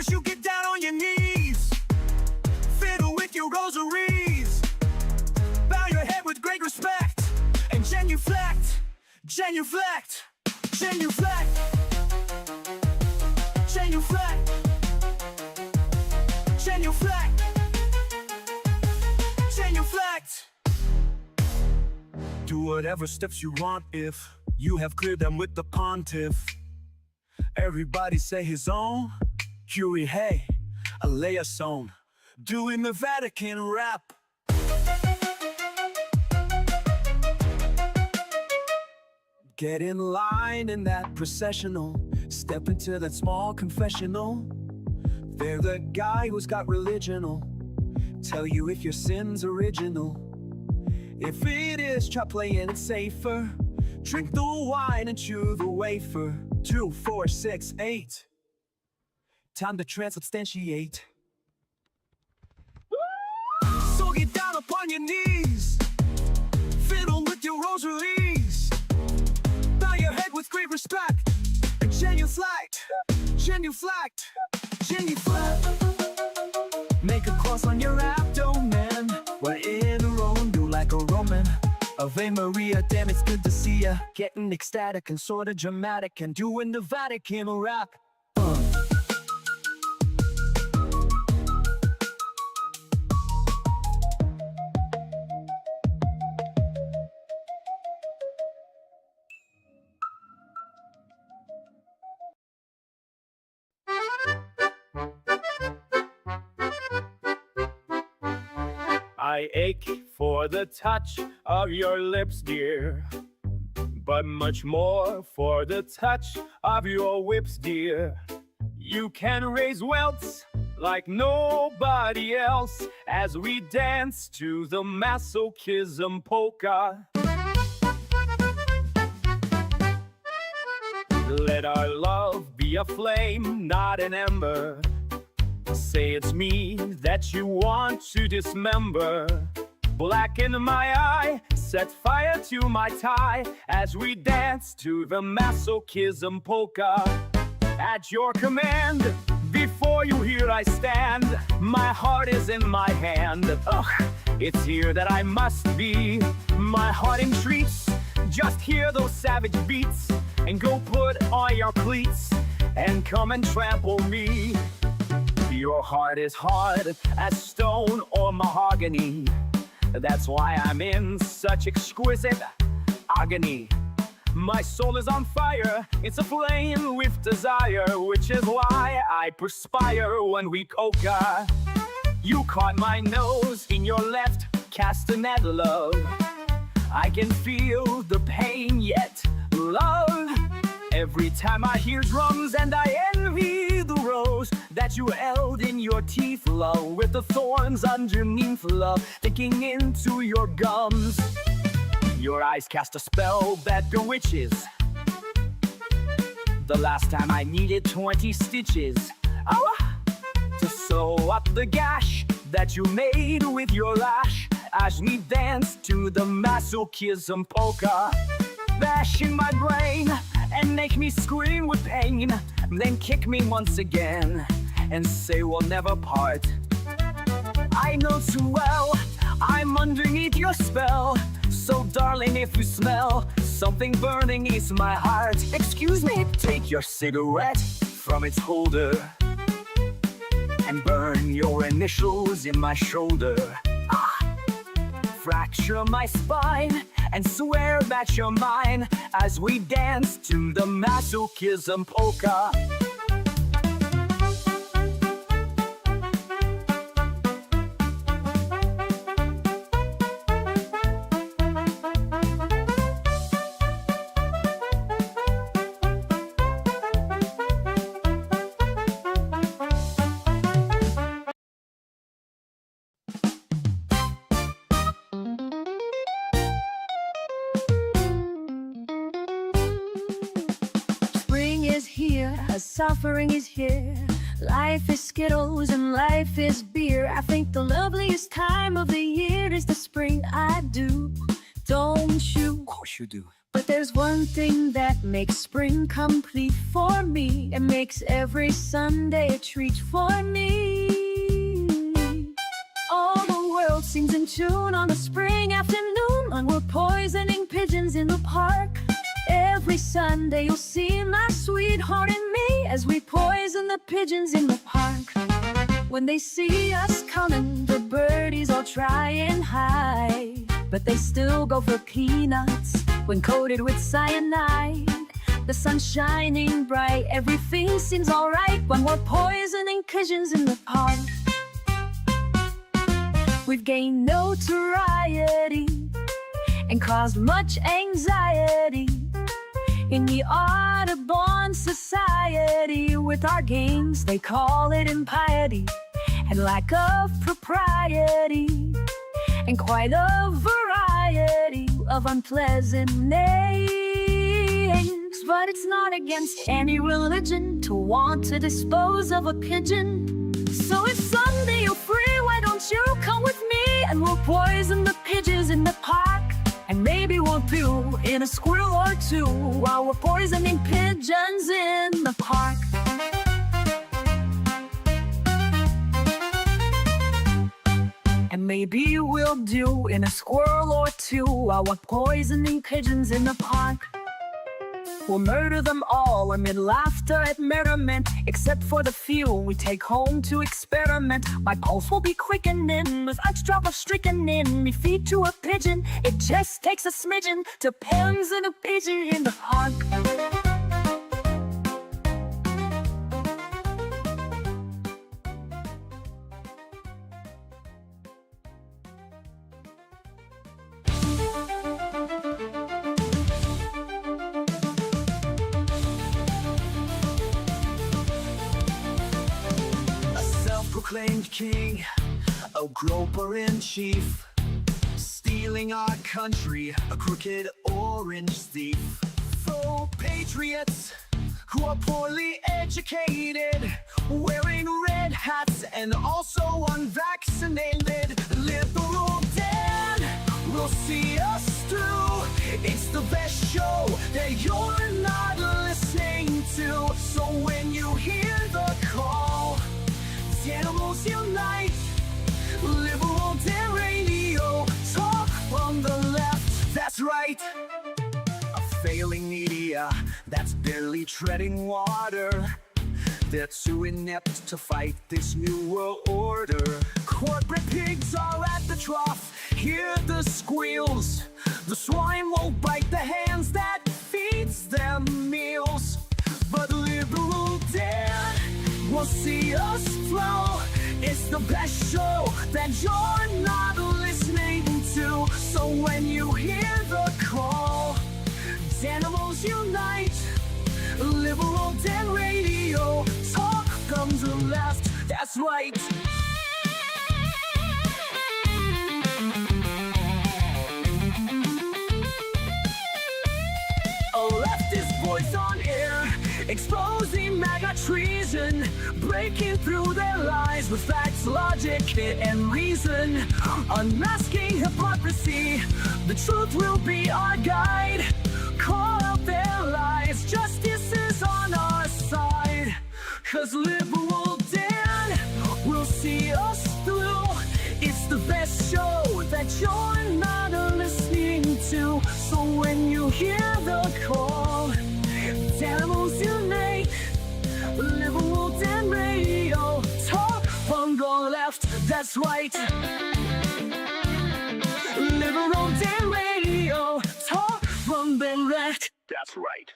First you get down on your knees, fiddle with your rosaries, bow your head with great respect, and genuflect, genuflect, genuflect, genuflect, genuflect, genuflect. Do whatever steps you want if you have cleared them with the pontiff. Everybody say his own. Curie, hey, a lay a song, doing the Vatican rap. Get in line in that processional, step into that small confessional. They're the guy who's got religional, tell you if your sin's original. If it is, try playing it safer. Drink the wine and chew the wafer. 2, 4, 6, 8. Time to transubstantiate. So get down upon your knees, fiddle with your rosaries, bow your head with great respect, and genuflect, genuflect, genuflect. Make a cross on your abdomen, we're in a row, do like a Roman. Ave Maria, damn, it's good to see ya. Getting ecstatic and sorta dramatic, and doing the Vatican rap. I ache for the touch of your lips, dear, but much more for the touch of your whips, dear. You can raise welts like nobody else as we dance to the masochism polka. Let our love be a flame, not an ember. Say it's me that you want to dismember. Blacken my eye, set fire to my tie as we dance to the masochism polka. At your command, before you here I stand. My heart is in my hand. Ugh, it's here that I must be. My heart entreats, just hear those savage beats, and go put on your cleats and come and trample me. Your heart is hard as stone or mahogany. That's why I'm in such exquisite agony. My soul is on fire, it's aflame with desire, which is why I perspire when we coca. You caught my nose in your left castanet, love. I can feel the pain yet, love. Every time I hear drums and I envy the rose that you held in your teeth, love, with the thorns underneath, love, sticking into your gums. Your eyes cast a spell that bewitches. The last time I needed 20 stitches, oh, to sew up the gash that you made with your lash as we dance to the masochism polka. Bash in my brain and make me scream with pain, then kick me once again and say we'll never part. I know too well I'm underneath your spell, so darling, if you smell something burning is my heart, excuse me, take your cigarette from its holder and burn your initials in my shoulder. Fracture my spine and swear that you're mine as we dance to the masochism polka. Suffering is here. Life is Skittles and life is beer. I think the loveliest time of the year is the spring. I do, don't you? Of course you do. But there's one thing that makes spring complete for me. It makes every Sunday a treat for me. All the world sings in tune on a spring afternoon when we're poisoning pigeons in the park. Every Sunday you'll see my sweetheart and me as we poison the pigeons in the park. When they see us coming, the birdies all try and hide, but they still go for peanuts when coated with cyanide. The sun's shining bright, everything seems alright when we're poisoning pigeons in the park. We've gained notoriety and caused much anxiety in the Audubon Society. With our games, they call it impiety and lack of propriety, and quite a variety of unpleasant names. But it's not against any religion to want to dispose of a pigeon. So if someday you're free, why don't you come with me and we'll poison the pigeons in the park? And maybe we'll do in a squirrel or two while we're poisoning pigeons in the park. And maybe we'll do in a squirrel or two while we're poisoning pigeons in the park. We'll murder them all amid laughter at merriment, except for the few we take home to experiment. My pulse will be quickening with each drop of strychnine. Me feed to a pigeon, it just takes a smidgen to poison a pigeon in the park. Proclaimed king, a groper in chief, stealing our country, a crooked orange thief. Faux patriots who are poorly educated, wearing red hats and also unvaccinated. Liberal Dan will see us through. It's the best show that you're not listening to. So when you hear the call, animals unite. Liberal Dan Radio, talk from the left, that's right. A failing media that's barely treading water. They're too inept to fight this new world order. Corporate pigs are at the trough, hear the squeals. The swine won't bite the hands that feeds them meals. But Liberal Dan will see us flow. It's the best show that you're not listening to. So when you hear the call, animals unite. Liberal Dan Radio, talk from the left, that's right. A leftist voice on air, exposing MAGA treason, breaking through their lies with facts, logic, and reason. Unmasking hypocrisy, the truth will be our guide. Call out their lies, justice is on our side. 'Cause Liberal Dan will see us through. It's the best show that you're not listening to. So when you hear the call, animals unite. Liberal Dan Radio, talk from the left, that's right. Liberal Dan Radio, talk from the left, that's right.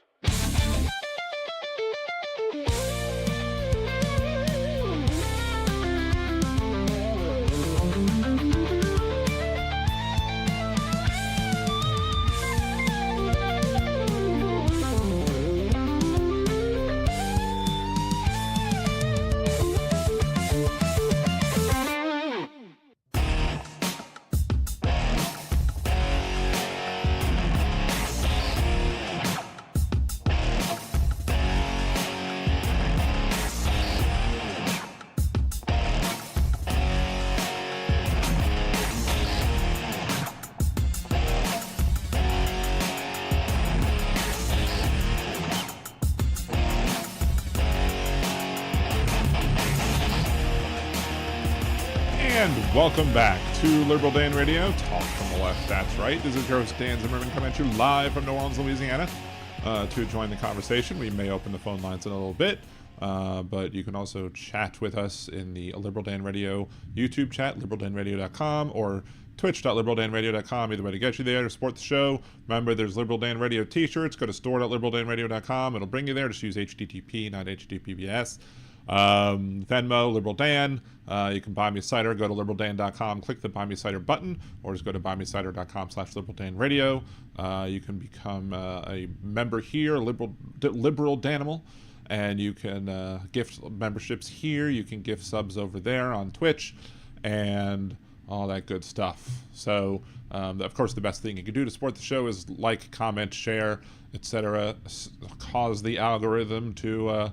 And welcome back to Liberal Dan Radio, talk from the left, that's right. This is your host, Dan Zimmerman, coming at you live from New Orleans, Louisiana. To join the conversation, we may open the phone lines in a little bit, but you can also chat with us in the Liberal Dan Radio YouTube chat, liberaldanradio.com, or twitch.liberaldanradio.com, either way to get you there to support the show. Remember, there's Liberal Dan Radio t-shirts. Go to store.liberaldanradio.com. It'll bring you there. Just use HTTP, not HTTPS. Venmo, Liberal Dan. You can buy me a cider. Go to liberaldan.com, click the buy me cider button, or just go to buymeacider.com/liberaldanradio. You can become a member here, Liberal Danimal, and you can gift memberships here. You can gift subs over there on Twitch, and all that good stuff. So, of course, the best thing you can do to support the show is like, comment, share, etc. Cause the algorithm to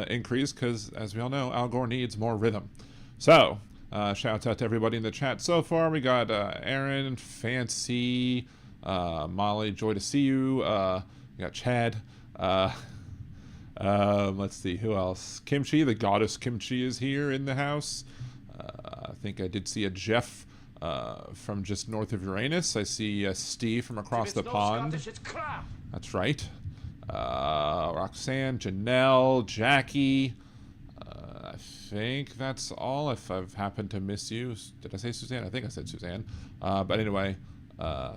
increase, because, as we all know, Al Gore needs more rhythm. So, shouts out to everybody in the chat so far. We got Aaron, Fancy, Molly, joy to see you. We got Chad. Let's see, who else? Kimchi, the goddess Kimchi, is here in the house. I think I did see a Jeff from just north of Uranus. I see Steve from across the pond. That's right. Roxanne, Janelle, Jackie. I think that's all. If I've happened to miss you. Did I say Suzanne? I think I said Suzanne. But anyway,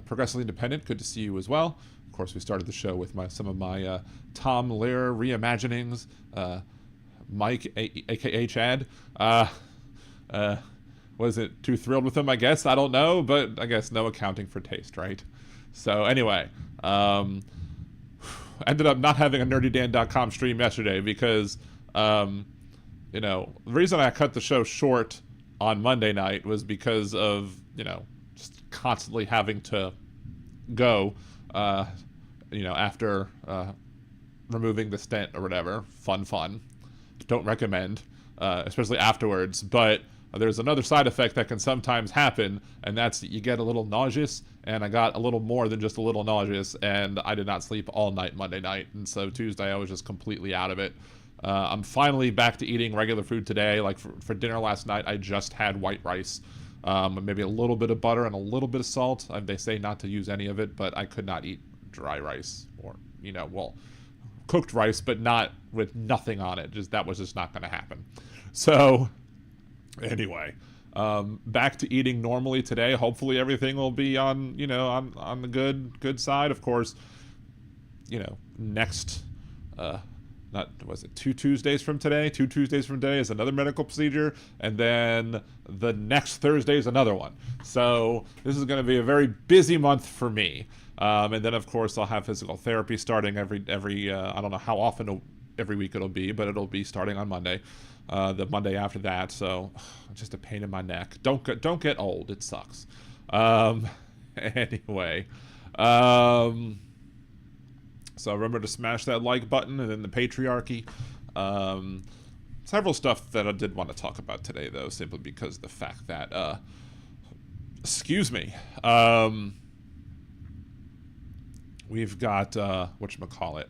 Progressively Independent, good to see you as well. Of course, we started the show with some of my Tom Lehrer reimaginings. Mike, a.k.a. Chad. Wasn't too thrilled with them, I guess. I don't know, but I guess no accounting for taste, right? So anyway, ended up not having a nerdydan.com stream yesterday because, the reason I cut the show short on Monday night was because of, just constantly having to go, after removing the stent or whatever. Fun. Don't recommend, especially afterwards, but there's another side effect that can sometimes happen, and that's that you get a little nauseous, and I got a little more than just a little nauseous, and I did not sleep all night Monday night, and so Tuesday I was just completely out of it. I'm finally back to eating regular food today. Like for dinner last night, I just had white rice, maybe a little bit of butter and a little bit of salt. They say not to use any of it, but I could not eat dry rice or, cooked rice, but not with nothing on it. That was just not going to happen. So anyway, back to eating normally today. Hopefully everything will be on the good side. Of course, next, two Tuesdays from today? 2 Tuesdays from today is another medical procedure, and then the next Thursday is another one. So this is going to be a very busy month for me. And then, of course, I'll have physical therapy starting every I don't know how often every week it'll be, but it'll be starting on Monday. The Monday after that, so just a pain in my neck. Don't get old. It sucks. Anyway, so remember to smash that like button, and then the patriarchy. Several stuff that I did want to talk about today, though, simply because of the fact that, excuse me, we've got whatchamacallit,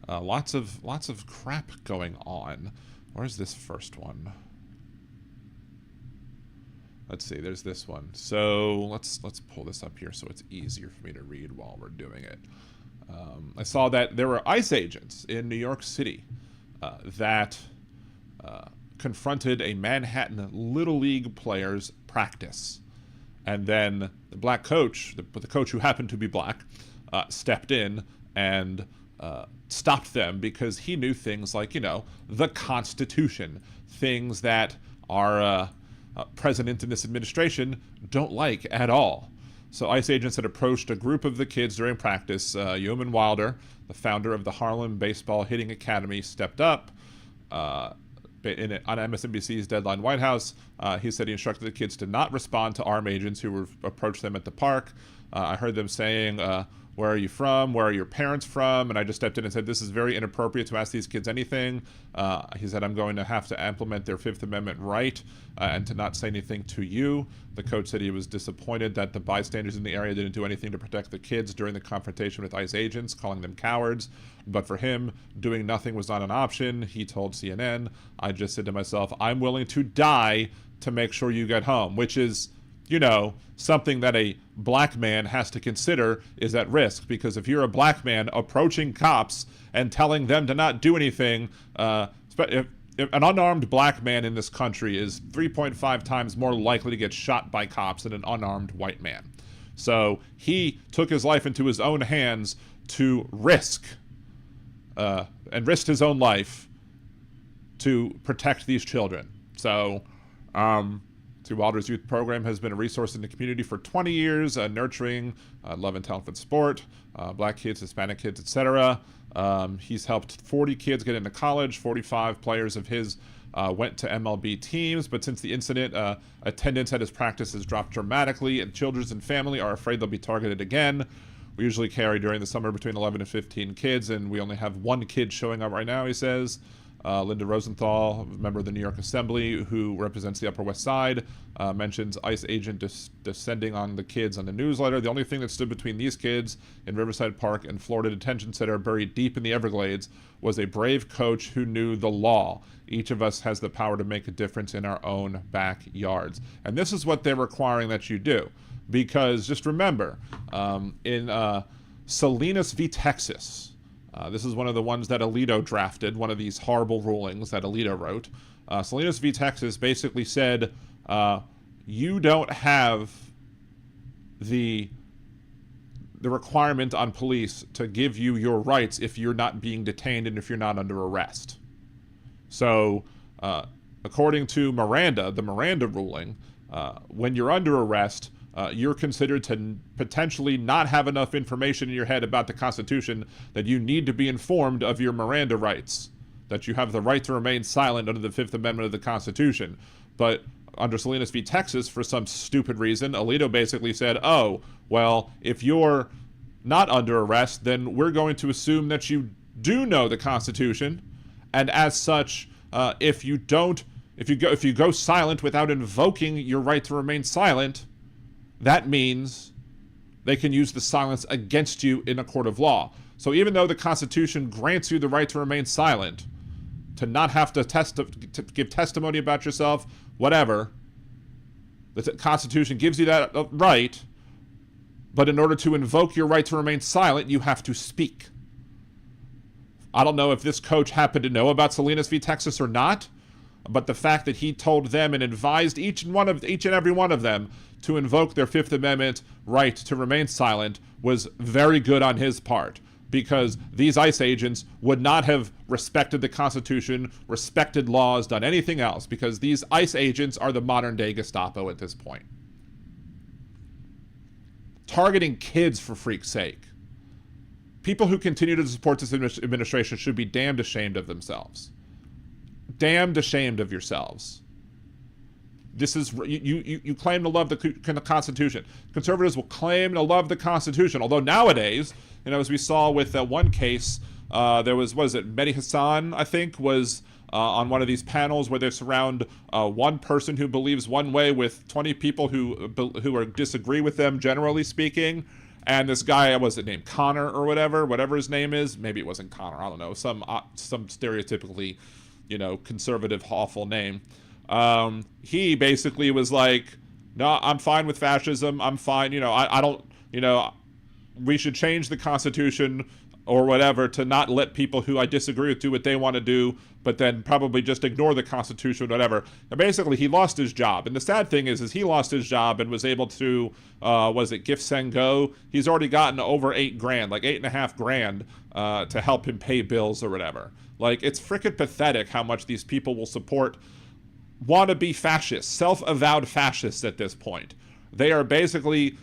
lots of crap going on. Where's this first one? Let's see, there's this one. So let's pull this up here so it's easier for me to read while we're doing it. I saw that there were ICE agents in New York City that confronted a Manhattan Little League player's practice. And then the black coach, the coach who happened to be black, stepped in and stopped them because he knew things like, the Constitution, things that our president in this administration don't like at all. So ICE agents had approached a group of the kids during practice. Yeoman Wilder, the founder of the Harlem Baseball Hitting Academy, stepped up on MSNBC's Deadline White House. He said he instructed the kids to not respond to armed agents who approached them at the park. I heard them saying, where are you from? Where are your parents from? And I just stepped in and said, this is very inappropriate to ask these kids anything. He said, I'm going to have to implement their Fifth Amendment right and to not say anything to you. The coach said he was disappointed that the bystanders in the area didn't do anything to protect the kids during the confrontation with ICE agents, calling them cowards. But for him, doing nothing was not an option. He told CNN, I just said to myself, I'm willing to die to make sure you get home, which is, you know, something that a black man has to consider is at risk. Because if you're a black man approaching cops and telling them to not do anything, if an unarmed black man in this country is 3.5 times more likely to get shot by cops than an unarmed white man. So he took his life into his own hands to risked his own life to protect these children. So, Wilder's youth program has been a resource in the community for 20 years, nurturing love and talent for sport, black kids, Hispanic kids, etc. He's helped 40 kids get into college. 45 players of his went to MLB teams, but since the incident, attendance at his practice has dropped dramatically, and children and family are afraid they'll be targeted again. We usually carry during the summer between 11 and 15 kids, and we only have one kid showing up right now, he says. Linda Rosenthal, a member of the New York Assembly who represents the Upper West Side, mentions ICE agent descending on the kids on the newsletter. The only thing that stood between these kids in Riverside Park and Florida Detention Center buried deep in the Everglades was a brave coach who knew the law. Each of us has the power to make a difference in our own backyards. And this is what they're requiring that you do. Because just remember, in Salinas v. Texas, this is one of the ones that Alito drafted, one of these horrible rulings that Alito wrote. Salinas v. Texas basically said, you don't have the requirement on police to give you your rights if you're not being detained and if you're not under arrest. So, according to Miranda, the Miranda ruling, when you're under arrest, you're considered to potentially not have enough information in your head about the Constitution that you need to be informed of your Miranda rights, that you have the right to remain silent under the Fifth Amendment of the Constitution. But under Salinas v. Texas, for some stupid reason, Alito basically said, oh, well, if you're not under arrest, then we're going to assume that you do know the Constitution, and as such, if you go silent without invoking your right to remain silent, that means they can use the silence against you in a court of law. So even though the Constitution grants you the right to remain silent, to not have to give testimony about yourself, whatever, the Constitution gives you that right, but in order to invoke your right to remain silent, you have to speak. I don't know if this coach happened to know about Salinas v. Texas or not, but the fact that he told them and advised each and every one of them to invoke their Fifth Amendment right to remain silent was very good on his part, because these ICE agents would not have respected the Constitution, respected laws, done anything else, because these ICE agents are the modern-day Gestapo at this point. Targeting kids, for freak's sake. People who continue to support this administration should be damned ashamed of themselves. Damned ashamed of yourselves. This is you claim to love the Constitution. Conservatives will claim to love the Constitution, although nowadays, as we saw with one case, there was it Mehdi Hassan, I think, was on one of these panels where they surround one person who believes one way with 20 people who disagree with them, generally speaking. And this guy, was it named Connor or whatever his name is? Maybe it wasn't Connor. I don't know. Some stereotypically, conservative, awful name. He basically was like, no, I'm fine with fascism. I'm fine. I don't, we should change the Constitution or whatever to not let people who I disagree with do what they want to do, but then probably just ignore the Constitution or whatever. And basically, he lost his job. And the sad thing is he lost his job and was able to, Gift Send Go? He's already gotten over $8,000, like $8,500, to help him pay bills or whatever. Like, it's frickin' pathetic how much these people will support wannabe fascists, self-avowed fascists at this point. They are basically,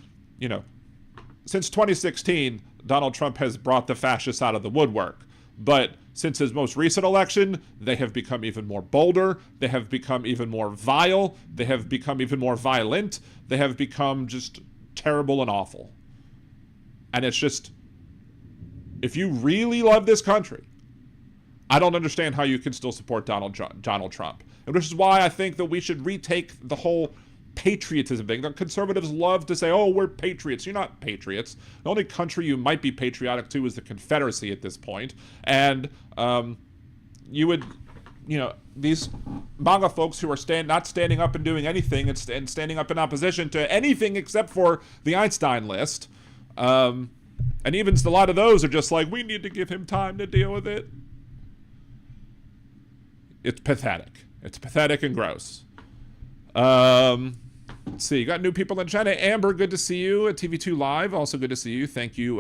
since 2016, Donald Trump has brought the fascists out of the woodwork. But since his most recent election, they have become even more bolder. They have become even more vile. They have become even more violent. They have become just terrible and awful. And it's just, if you really love this country, I don't understand how you can still support Donald Trump. And which is why I think that we should retake the whole patriotism thing. The conservatives love to say, oh, we're patriots. You're not patriots. The only country you might be patriotic to is the Confederacy at this point. And you would these MAGA folks who are not standing up and doing anything and standing up in opposition to anything except for the Einstein list. And even a lot of those are just like, we need to give him time to deal with it. It's pathetic. It's pathetic and gross. Let's see. You got new people in China. Amber, good to see you at TV2 Live. Also good to see you. Thank you,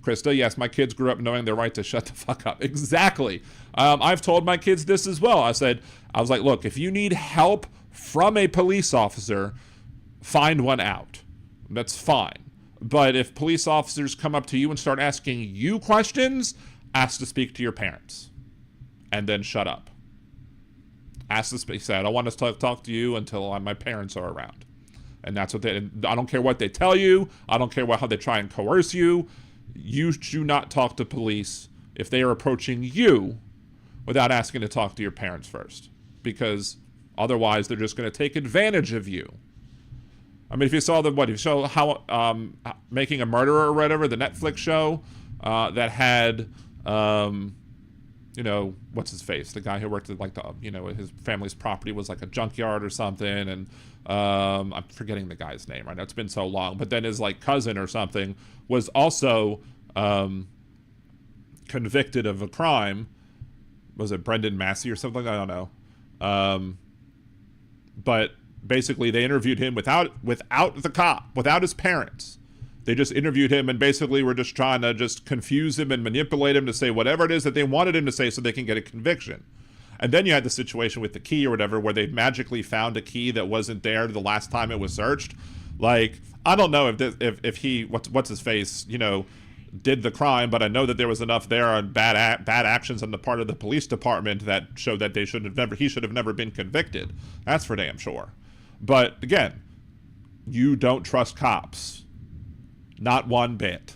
Krista. Yes, my kids grew up knowing their right to shut the fuck up. Exactly. I've told my kids this as well. I was like, look, if you need help from a police officer, find one out. That's fine. But if police officers come up to you and start asking you questions, ask to speak to your parents. And then shut up. Ask to speak. Say, I don't want to talk to you until my parents are around. And that's what I don't care what they tell you. I don't care how they try and coerce you. You do not talk to police if they are approaching you without asking to talk to your parents first. Because otherwise they're just going to take advantage of you. I mean, if you saw if you saw how Making a Murderer or whatever, the Netflix show that had, what's his face? The guy who worked at his family's property was like a junkyard or something. And I'm forgetting the guy's name right now. It's been so long. But then his cousin or something was also convicted of a crime. Was it Brendan Massey or something? I don't know. But basically they interviewed him without the cop, without his parents. They just interviewed him and basically were just trying to just confuse him and manipulate him to say whatever it is that they wanted him to say so they can get a conviction. And then you had the situation with the key or whatever where they magically found a key that wasn't there the last time it was searched. Like, I don't know if he, what's his face, did the crime, but I know that there was enough there on bad actions on the part of the police department that showed that he should have never been convicted. That's for damn sure. But again, you don't trust cops. Not one bit.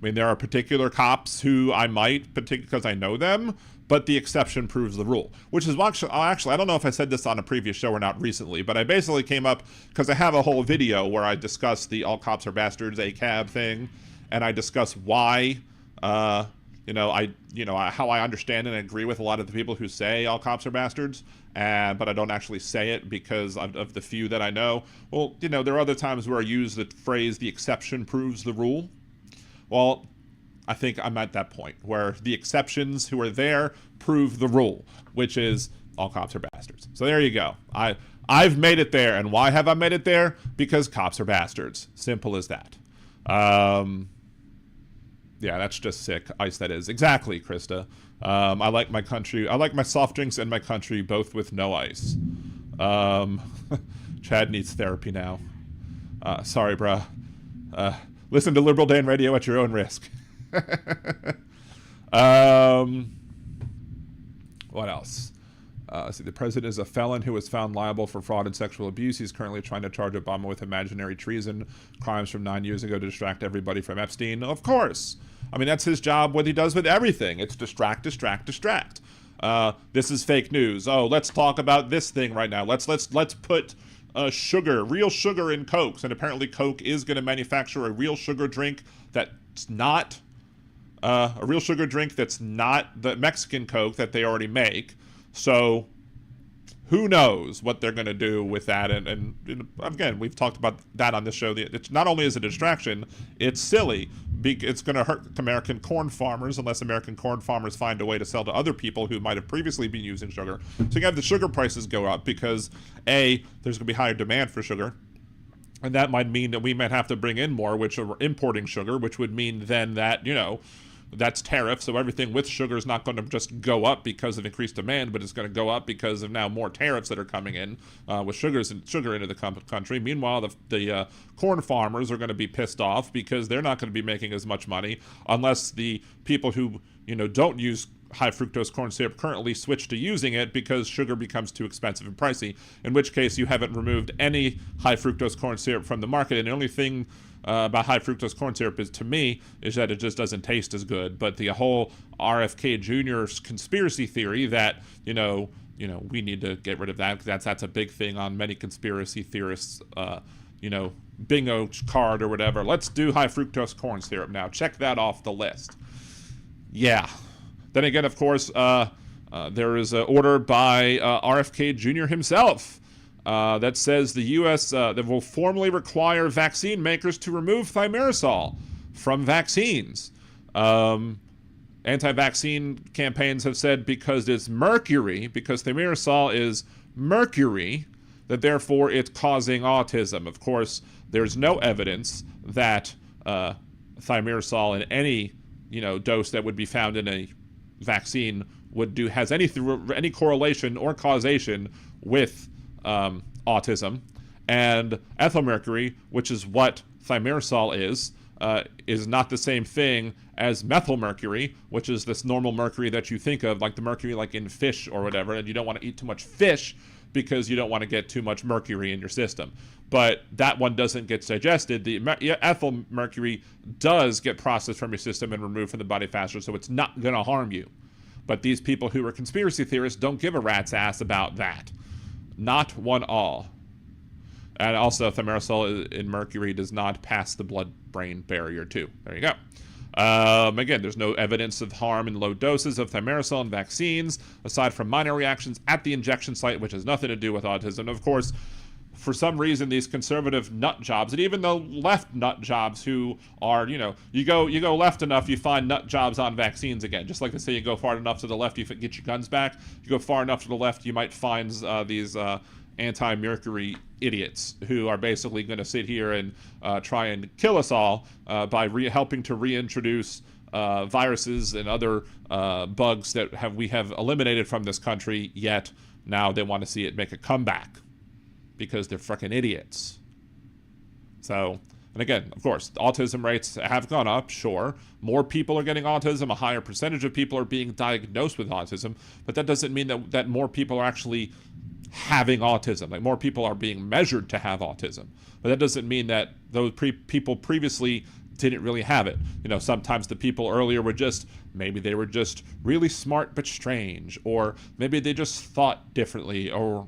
I mean, there are particular cops who I might, because I know them, but the exception proves the rule. Which is actually, I don't know if I said this on a previous show or not recently, but I basically came up, because I have a whole video where I discuss the all cops are bastards ACAB thing, and I discuss why, how I understand and agree with a lot of the people who say all cops are bastards, but I don't actually say it because of the few that I know. Well, there are other times where I use the phrase, the exception proves the rule. Well, I think I'm at that point where the exceptions who are there prove the rule, which is all cops are bastards. So there you go. I've made it there. And why have I made it there? Because cops are bastards. Simple as that. Yeah, that's just sick. Ice, that is. Exactly, Krista. I like my country. I like my soft drinks and my country both with no ice. Chad needs therapy now. Sorry, bruh. Listen to Liberal Dan Radio at your own risk. What else? See, the president is a felon who was found liable for fraud and sexual abuse. He's currently trying to charge Obama with imaginary treason, crimes from 9 years ago to distract everybody from Epstein. Of course. I mean, that's his job, what he does with everything. It's distract, distract, distract. This is fake news. Oh, let's talk about this thing right now. Let's put sugar, real sugar in Cokes. And apparently Coke is going to manufacture a real sugar drink that's not the Mexican Coke that they already make. So who knows what they're going to do with that. And again, we've talked about that on this show. It's not only is it a distraction, it's silly. It's going to hurt American corn farmers unless American corn farmers find a way to sell to other people who might have previously been using sugar. So you have the sugar prices go up because, A, there's going to be higher demand for sugar. And that might mean that we might have to bring in more, which are importing sugar, which would mean then that, that's tariff. So everything with sugar is not going to just go up because of increased demand, but it's going to go up because of now more tariffs that are coming in with sugar into the country. Meanwhile, the corn farmers are going to be pissed off because they're not going to be making as much money unless the people who don't use high fructose corn syrup currently switch to using it because sugar becomes too expensive and pricey, in which case you haven't removed any high fructose corn syrup from the market. And the only thing about high fructose corn syrup is that it just doesn't taste as good. But the whole RFK Jr.'s conspiracy theory that we need to get rid of that, because that's a big thing on many conspiracy theorists bingo card or whatever. Let's do high fructose corn syrup now. Check that off the list. Yeah. Then again, of course, There is an order by RFK Jr. himself that says the U.S. That will formally require vaccine makers to remove thimerosal from vaccines. Anti-vaccine campaigns have said because it's mercury, because thimerosal is mercury, that therefore it's causing autism. Of course, there's no evidence that thimerosal in any dose that would be found in a vaccine has any correlation or causation with autism. And ethylmercury, which is what thimerosal is not the same thing as methylmercury, which is this normal mercury that you think of, like the mercury like in fish or whatever, and you don't want to eat too much fish because you don't want to get too much mercury in your system. But that one doesn't get digested. The ethyl mercury does get processed from your system and removed from the body faster, so it's not going to harm you. But these people who are conspiracy theorists don't give a rat's ass about that. Not one all. And also, thimerosal in mercury does not pass the blood-brain barrier too. There you go. Again, there's no evidence of harm in low doses of thimerosal in vaccines, aside from minor reactions at the injection site, which has nothing to do with autism. Of course, for some reason, these conservative nut jobs, and even the left nut jobs who are, you go left enough, you find nut jobs on vaccines again. Just like they say, you go far enough to the left, you get your guns back. You go far enough to the left, you might find these anti-mercury idiots who are basically going to sit here and try and kill us all by helping to reintroduce viruses and other bugs that we have eliminated from this country, yet now they want to see it make a comeback because they're freaking idiots. So, and again, of course, autism rates have gone up, sure. More people are getting autism, a higher percentage of people are being diagnosed with autism, but that doesn't mean that more people are actually having autism. Like, more people are being measured to have autism, but that doesn't mean that those people previously didn't really have it. Sometimes the people earlier were maybe they were just really smart but strange, or maybe they just thought differently, or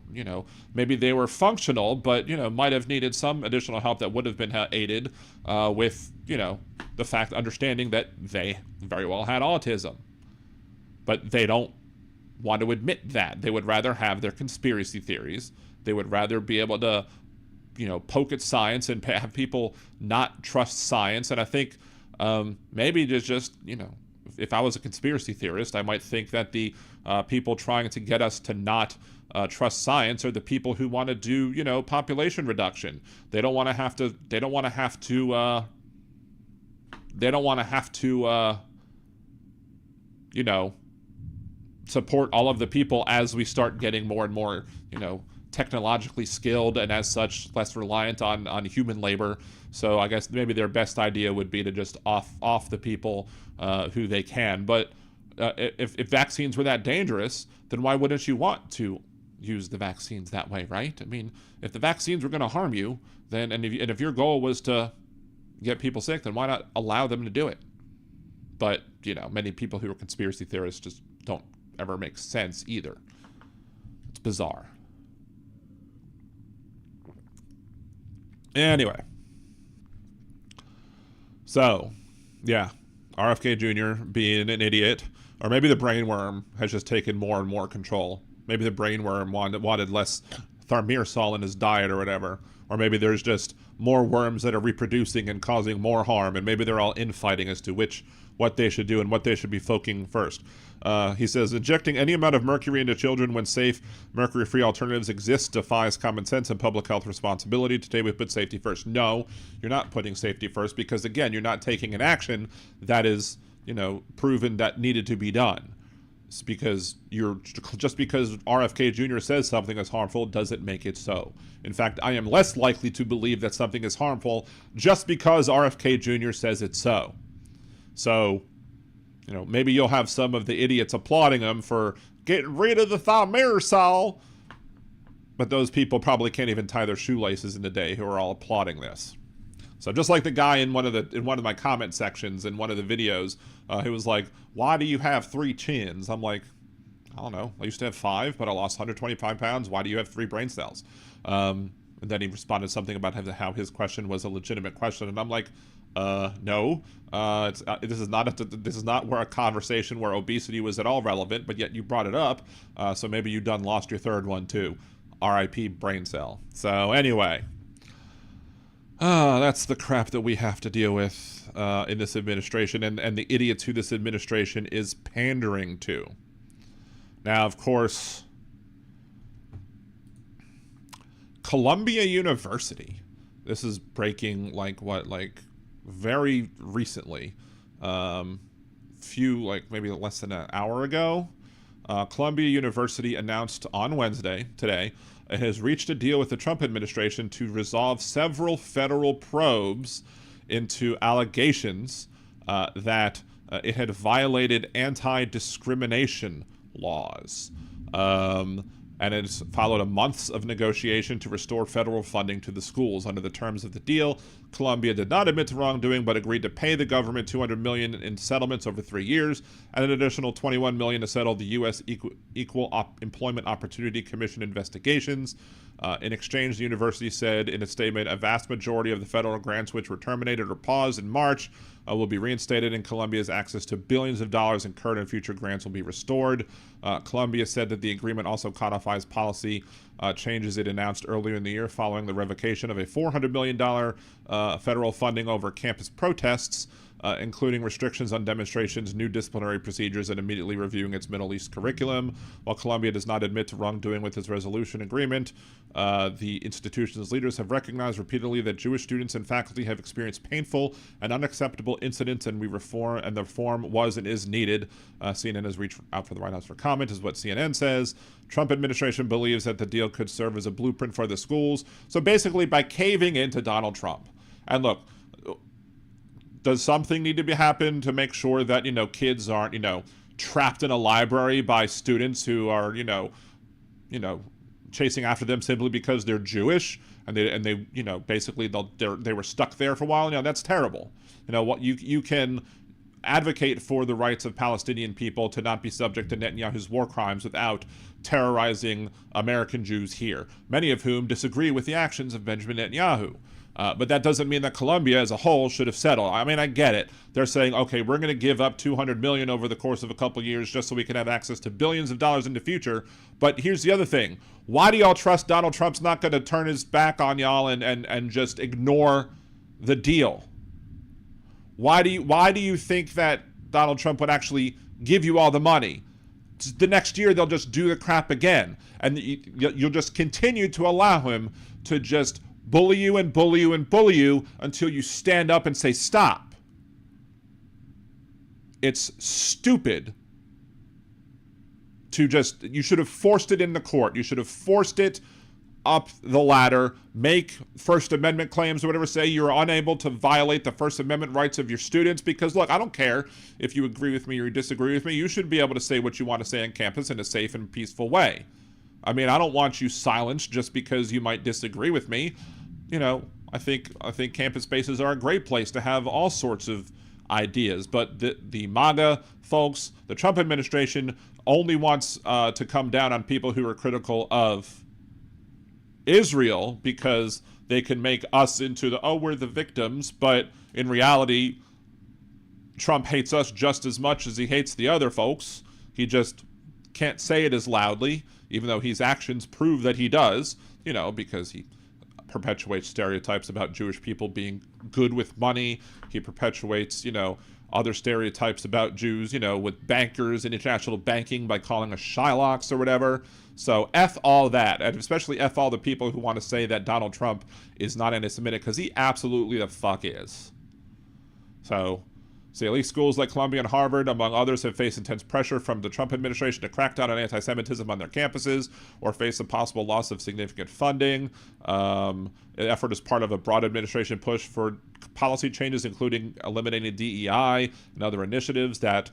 maybe they were functional but might have needed some additional help that would have been aided with the understanding that they very well had autism, but they don't want to admit that. They would rather have their conspiracy theories. They would rather be able to poke at science and have people not trust science. And I think maybe there's just, if I was a conspiracy theorist, I might think that the people trying to get us to not trust science are the people who want to do, population reduction. They don't want to have to support all of the people as we start getting more and more, technologically skilled, and as such less reliant on human labor. So I guess maybe their best idea would be to just off the people who they can. But if vaccines were that dangerous, then why wouldn't you want to use the vaccines that way, right? I mean, if the vaccines were going to harm you, then and if your goal was to get people sick, then why not allow them to do it? But many people who are conspiracy theorists just don't ever make sense either. It's bizarre. Anyway, so yeah, RFK Jr. being an idiot, or maybe the brainworm has just taken more and more control. Maybe the brainworm wanted less thimerosal in his diet or whatever, or maybe there's just more worms that are reproducing and causing more harm, and maybe they're all infighting as to what they should do and what they should be focusing first. He says, injecting any amount of mercury into children when safe, mercury-free alternatives exist defies common sense and public health responsibility. Today we put safety first. No, you're not putting safety first because, again, you're not taking an action that is, proven that needed to be done. It's because just because RFK Jr. says something is harmful doesn't make it so. In fact, I am less likely to believe that something is harmful just because RFK Jr. says it's so. So, maybe you'll have some of the idiots applauding him for getting rid of the thimerosal, but those people probably can't even tie their shoelaces in a day who are all applauding this. So just like the guy in one of my comment sections in one of the videos, who was like, "Why do you have 3 chins?" I'm like, I don't know. I used to have 5, but I lost 125 pounds. Why do you have 3 brain cells? And then he responded something about how his question was a legitimate question, and I'm like, No. This is not where a conversation where obesity was at all relevant, but yet you brought it up. So maybe you done lost your third one too. R.I.P. brain cell. So anyway, that's the crap that we have to deal with in this administration, and the idiots who this administration is pandering to. Now, of course, Columbia University. This is breaking like very recently, maybe less than an hour ago. Columbia University announced on Wednesday, today, it has reached a deal with the Trump administration to resolve several federal probes into allegations that it had violated anti-discrimination laws. And it's followed a months of negotiation to restore federal funding to the schools. Under the terms of the deal, Columbia did not admit to wrongdoing, but agreed to pay the government $200 million in settlements over 3 years, and an additional $21 million to settle the U.S. Equal Employment Opportunity Commission investigations. In exchange, the university said in a statement, a vast majority of the federal grants which were terminated or paused in March will be reinstated, and Columbia's access to billions of dollars in current and future grants will be restored. Columbia said that the agreement also codifies policy changes it announced earlier in the year following the revocation of a $400 million federal funding over campus protests, including restrictions on demonstrations, new disciplinary procedures, and immediately reviewing its Middle East curriculum. While Columbia does not admit to wrongdoing with its resolution agreement, the institution's leaders have recognized repeatedly that Jewish students and faculty have experienced painful and unacceptable incidents, and the reform was and is needed. CNN has reached out for the White House for comment, is what CNN says. Trump administration believes that the deal could serve as a blueprint for the schools. So basically, by caving into Donald Trump, and look, does something need to happen to make sure that, kids aren't, trapped in a library by students who are, chasing after them simply because they're Jewish and they basically they were stuck there for a while? That's terrible. What you can advocate for the rights of Palestinian people to not be subject to Netanyahu's war crimes without terrorizing American Jews here, many of whom disagree with the actions of Benjamin Netanyahu. But that doesn't mean that Columbia as a whole should have settled. I mean, I get it. They're saying, okay, we're going to give up $200 million over the course of a couple years just so we can have access to billions of dollars in the future. But here's the other thing. Why do y'all trust Donald Trump's not going to turn his back on y'all and just ignore the deal? Why do you think that Donald Trump would actually give you all the money? The next year, they'll just do the crap again. And you'll just continue to allow him to just bully you and bully you and bully you until you stand up and say stop. It's stupid to you should have forced it in the court. You should have forced it up the ladder, make First Amendment claims or whatever, say you're unable to violate the First Amendment rights of your students, because look, I don't care if you agree with me or you disagree with me. You should be able to say what you want to say on campus in a safe and peaceful way. I mean, I don't want you silenced just because you might disagree with me. I think campus spaces are a great place to have all sorts of ideas, but the MAGA folks, the Trump administration, only wants to come down on people who are critical of Israel because they can make us into we're the victims, but in reality, Trump hates us just as much as he hates the other folks. He just can't say it as loudly, even though his actions prove that he does, because he perpetuates stereotypes about Jewish people being good with money. He perpetuates, other stereotypes about Jews, with bankers and international banking by calling us Shylocks or whatever. So F all that, and especially F all the people who want to say that Donald Trump is not anti-Semitic, because he absolutely the fuck is. So elite schools like Columbia and Harvard, among others, have faced intense pressure from the Trump administration to crack down on anti-Semitism on their campuses or face a possible loss of significant funding. The effort is part of a broad administration push for policy changes, including eliminating DEI and other initiatives that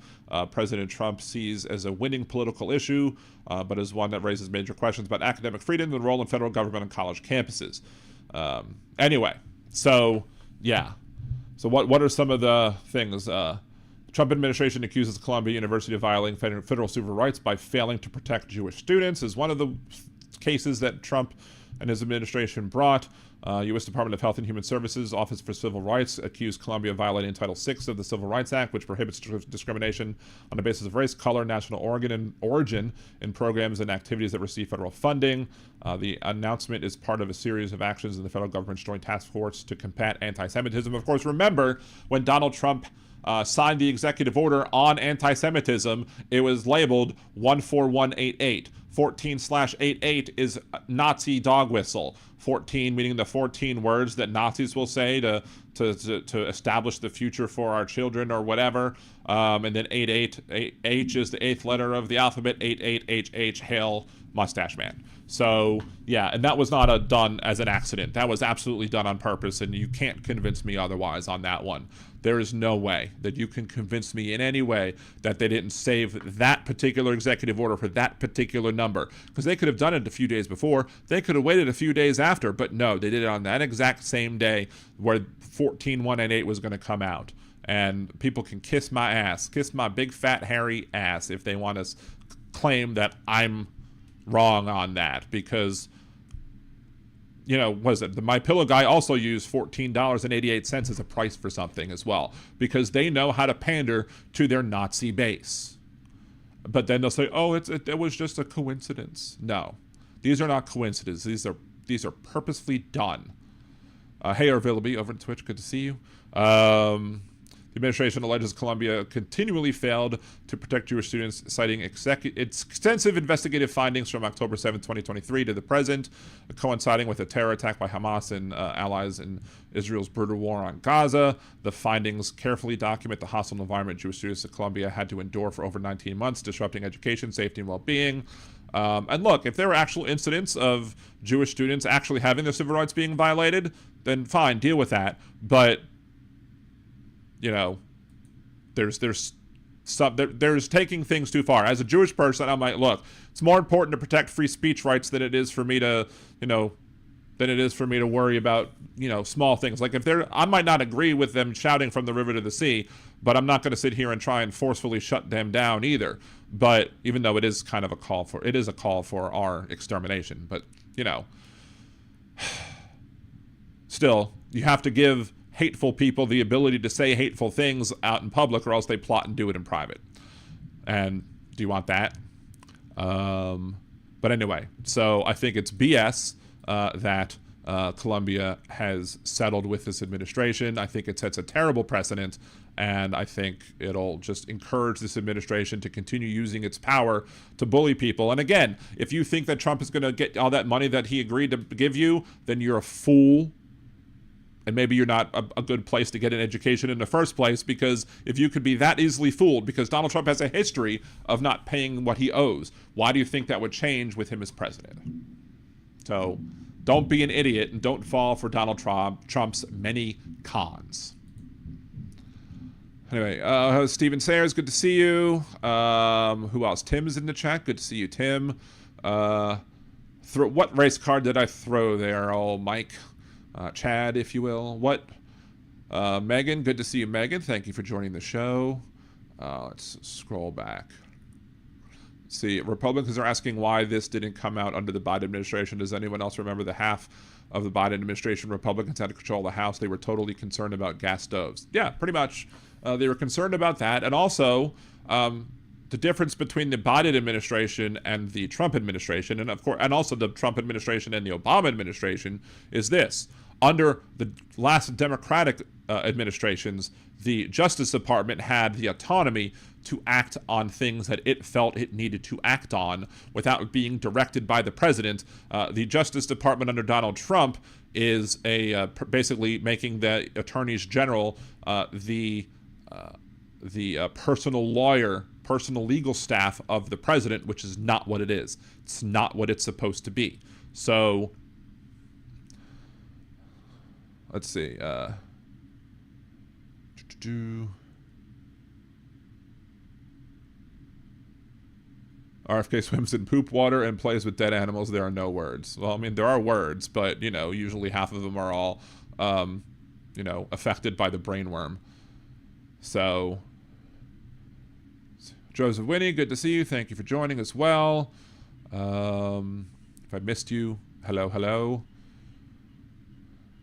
President Trump sees as a winning political issue, but is one that raises major questions about academic freedom and the role in federal government on college campuses. Anyway, so yeah. So what are some of the things? The Trump administration accuses Columbia University of violating federal civil rights by failing to protect Jewish students, is one of the cases that Trump and his administration brought. U.S. Department of Health and Human Services, Office for Civil Rights, accused Colombia of violating Title VI of the Civil Rights Act, which prohibits discrimination on the basis of race, color, national origin in programs and activities that receive federal funding. The announcement is part of a series of actions in the federal government's Joint Task Force to combat anti-Semitism. Of course, remember when Donald Trump signed the executive order on anti-Semitism, it was labeled 14188. 14/88 is Nazi dog whistle. 14 meaning the 14 words that Nazis will say to establish the future for our children or whatever. And then 88, H is the 8th letter of the alphabet. 88HH, hail mustache man. So yeah, and that was not done as an accident. That was absolutely done on purpose, and you can't convince me otherwise on that one. There is no way that you can convince me in any way that they didn't save that particular executive order for that particular number, because they could have done it a few days before. They could have waited a few days after, but no, they did it on that exact same day where 14188 was going to come out. And people can kiss my ass, kiss my big fat hairy ass if they want to claim that I'm wrong on that, because you know, what is it? The My Pillow guy also used $14.88 as a price for something as well, because they know how to pander to their Nazi base. But then they'll say, "Oh, it was just a coincidence." No, these are not coincidences. These are purposefully done. Hey, Arvillaby over on Twitch, good to see you. The administration alleges Colombia continually failed to protect Jewish students, citing extensive investigative findings from October 7, 2023 to the present, coinciding with a terror attack by Hamas and allies in Israel's brutal war on Gaza. The findings carefully document the hostile environment Jewish students in Colombia had to endure for over 19 months, disrupting education, safety, and well-being. And look, if there were actual incidents of Jewish students actually having their civil rights being violated, then fine, deal with that. But you know, there's taking things too far. As a Jewish person, I'm like, look, it's more important to protect free speech rights than it is for me to, worry about, small things. Like I might not agree with them shouting from the river to the sea, but I'm not going to sit here and try and forcefully shut them down either. But even though it is kind of a call for our extermination, but still, you have to give hateful people the ability to say hateful things out in public, or else they plot and do it in private. And do you want that? But anyway, so I think it's BS that Colombia has settled with this administration. I think it sets a terrible precedent, and I think it'll just encourage this administration to continue using its power to bully people. And again, if you think that Trump is going to get all that money that he agreed to give you, then you're a fool. And maybe you're not a good place to get an education in the first place, because if you could be that easily fooled, because Donald Trump has a history of not paying what he owes, why do you think that would change with him as president? So don't be an idiot and don't fall for Donald Trump's many cons. Anyway, Stephen Sayers, good to see you. Who else? Tim is in the chat. Good to see you, Tim. What race card did I throw there, old Mike? Chad, if you will. Megan, good to see you, Megan. Thank you for joining the show. Let's scroll back. Let's see, Republicans are asking why this didn't come out under the Biden administration. Does anyone else remember the half of the Biden administration Republicans had to control the House? They were totally concerned about gas stoves. Yeah, pretty much. They were concerned about that. And also, the difference between the Biden administration and the Trump administration, and of course, and also the Trump administration and the Obama administration, is this. Under the last Democratic administrations, the Justice Department had the autonomy to act on things that it felt it needed to act on without being directed by the president. The Justice Department under Donald Trump is basically making the attorneys general the personal legal staff of the president, which is not what it is. It's not what it's supposed to be. So let's see. RFK swims in poop water and plays with dead animals. There are no words. Well, I mean, there are words, but, usually half of them are all, affected by the brainworm. So, Joseph Winnie, good to see you. Thank you for joining as well. If I missed you, Hello, hello.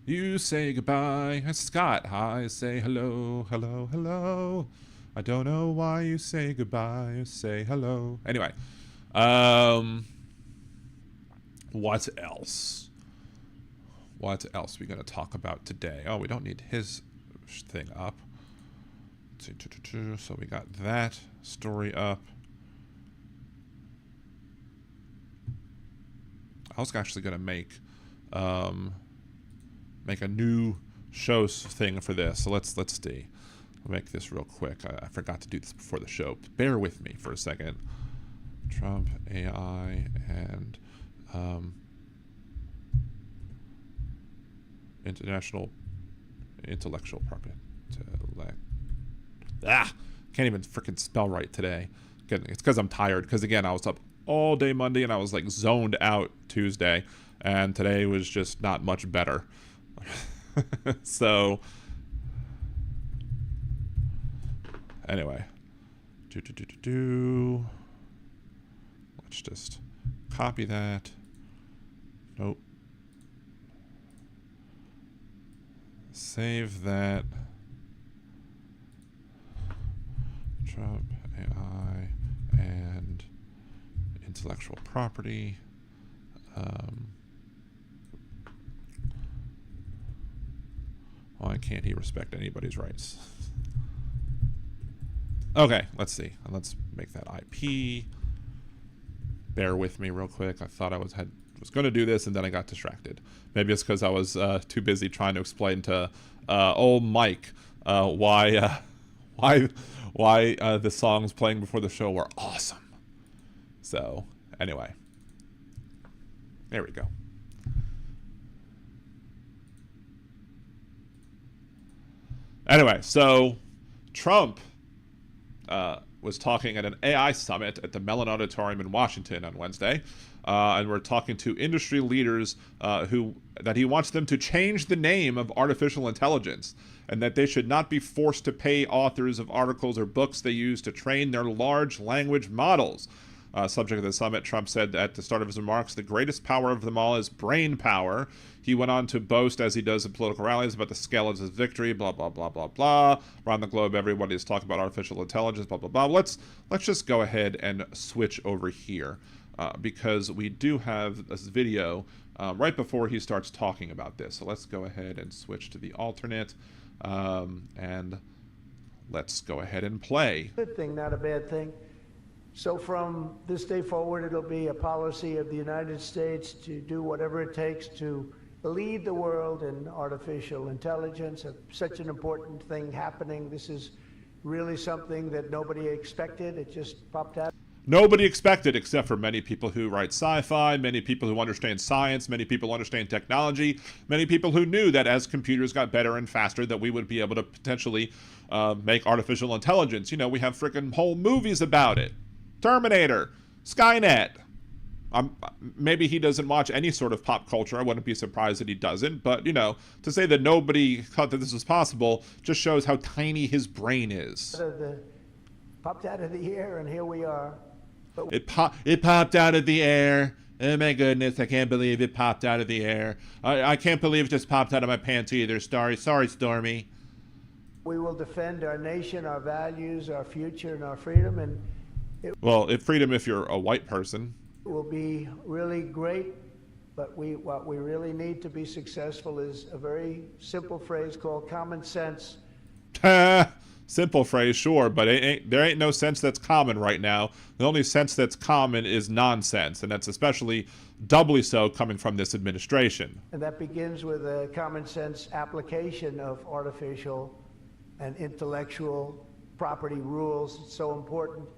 You say goodbye. Scott, I say hello, hello, hello. I don't know why you say goodbye. You say hello. Anyway, what else? What else are we going to talk about today? Oh, we don't need his thing up. So we got that story up. I was actually going to make a new show thing for this. So let's see. I'll make this real quick. I forgot to do this before the show. Bear with me for a second. Trump, AI, and international intellectual property. Can't even freaking spell right today. It's because I'm tired. Because again, I was up all day Monday and I was like zoned out Tuesday, and today was just not much better. So anyway, let's just copy that. Nope. Save that. Trump, AI, and intellectual property. Why can't he respect anybody's rights? Okay, let's see. Let's make that IP. Bear with me real quick. I thought I was going to do this, and then I got distracted. Maybe it's because I was too busy trying to explain to old Mike why the songs playing before the show were awesome. So anyway, there we go. Anyway, so Trump was talking at an AI summit at the Mellon Auditorium in Washington on Wednesday, and we're talking to industry leaders that he wants them to change the name of artificial intelligence, and that they should not be forced to pay authors of articles or books they use to train their large language models. Subject of the summit, Trump said at the start of his remarks, the greatest power of them all is brain power. He went on to boast, as he does in political rallies, about the scale of his victory, blah, blah, blah, blah, blah. Around the globe, everybody is talking about artificial intelligence, blah, blah, blah. Let's just go ahead and switch over here, because we do have this video right before he starts talking about this. So let's go ahead and switch to the alternate, and let's go ahead and play. Good thing, not a bad thing. So from this day forward, it'll be a policy of the United States to do whatever it takes to lead the world in artificial intelligence. Such an important thing happening. This is really something that nobody expected. It just popped out. Nobody expected, except for many people who write sci-fi, many people who understand science, many people who understand technology, many people who knew that as computers got better and faster, that we would be able to potentially make artificial intelligence. You know, we have freaking whole movies about it. Terminator, Skynet. Maybe he doesn't watch any sort of pop culture. I wouldn't be surprised that he doesn't. But, you know, to say that nobody thought that this was possible just shows how tiny his brain is. Popped out of the air, and here we are. It popped out of the air. Oh, my goodness. I can't believe it popped out of the air. I can't believe it just popped out of my pants either. Sorry, Stormy. We will defend our nation, our values, our future, and our freedom. And freedom if you're a white person. It will be really great, but what we really need to be successful is a very simple phrase called common sense. Simple phrase, sure, but there ain't no sense that's common right now. The only sense that's common is nonsense, and that's especially doubly so coming from this administration. And that begins with a common sense application of artificial and intellectual property rules. It's so important.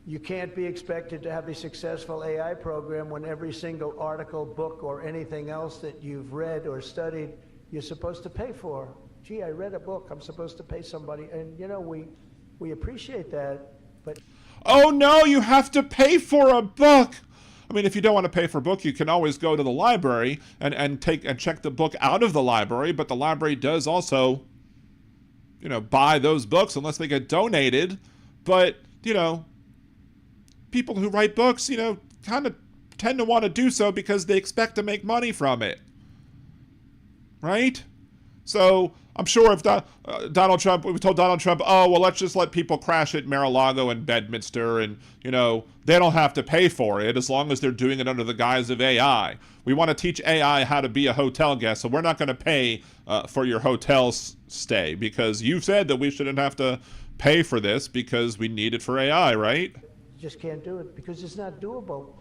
You can't be expected to have a successful AI program when every single article, book, or anything else that you've read or studied, you're supposed to pay for. Gee, I read a book, I'm supposed to pay somebody. And, you know, we appreciate that, but... Oh, no, you have to pay for a book! I mean, if you don't want to pay for a book, you can always go to the library and check the book out of the library, but the library does also, you know, buy those books unless they get donated. But, you know, people who write books, you know, kind of tend to want to do so because they expect to make money from it. Right? So I'm sure if Donald Trump, we told Donald Trump, oh, well, let's just let people crash at Mar-a-Lago and Bedminster and, you know, they don't have to pay for it as long as they're doing it under the guise of AI. We want to teach AI how to be a hotel guest, so we're not going to pay for your hotel stay because you said that we shouldn't have to pay for this because we need it for AI, right? You just can't do it because it's not doable.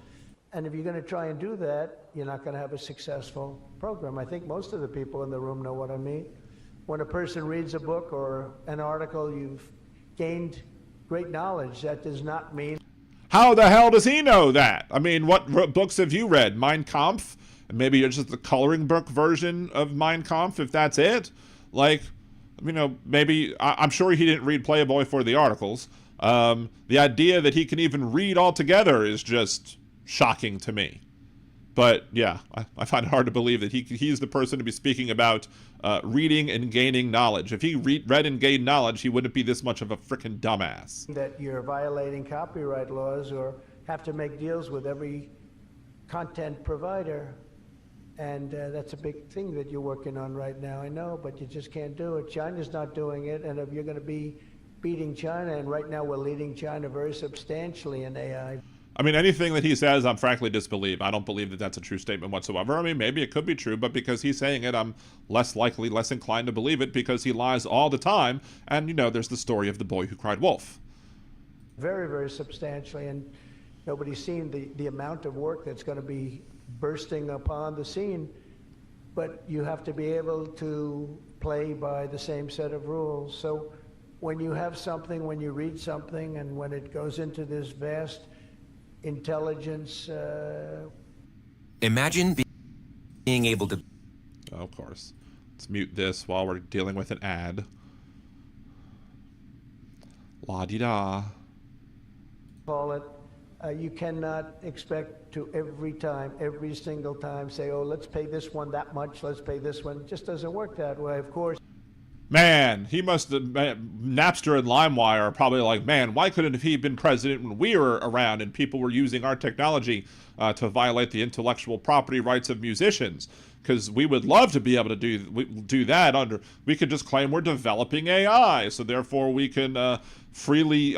And if you're going to try and do that, you're not going to have a successful program. I think most of the people in the room know what I mean. When a person reads a book or an article, you've gained great knowledge. That does not mean... How the hell does he know that? I mean, what books have you read? Mein Kampf? And maybe you're just the coloring book version of Mein Kampf, if that's it? Like, you know, maybe... I'm sure he didn't read Playboy for the articles. The idea that he can even read altogether is just shocking to me. But yeah, I find it hard to believe that he's the person to be speaking about reading and gaining knowledge. If he read and gained knowledge, he wouldn't be this much of a frickin' dumbass. That you're violating copyright laws or have to make deals with every content provider. And that's a big thing that you're working on right now, I know, but you just can't do it. China's not doing it, and if you're going to be beating China, and right now we're leading China very substantially in AI. I mean, anything that he says, I'm frankly disbelieve. I don't believe that that's a true statement whatsoever. I mean, maybe it could be true, but because he's saying it, I'm less inclined to believe it because he lies all the time. And, you know, there's the story of the boy who cried wolf. Very, very substantially, and nobody's seen the amount of work that's going to be bursting upon the scene. But you have to be able to play by the same set of rules. So when you have something, when you read something, and when it goes into this vast intelligence. Imagine being able to... Oh, of course. Let's mute this while we're dealing with an ad. La-di-da. Call it. You cannot expect to every single time say, oh, let's pay this one that much, let's pay this one. It just doesn't work that way, of course. Man, he must have, Napster and LimeWire are probably like, man, why couldn't he have been president when we were around and people were using our technology to violate the intellectual property rights of musicians? Because we would love to be able to do that we could just claim we're developing AI, so therefore we can freely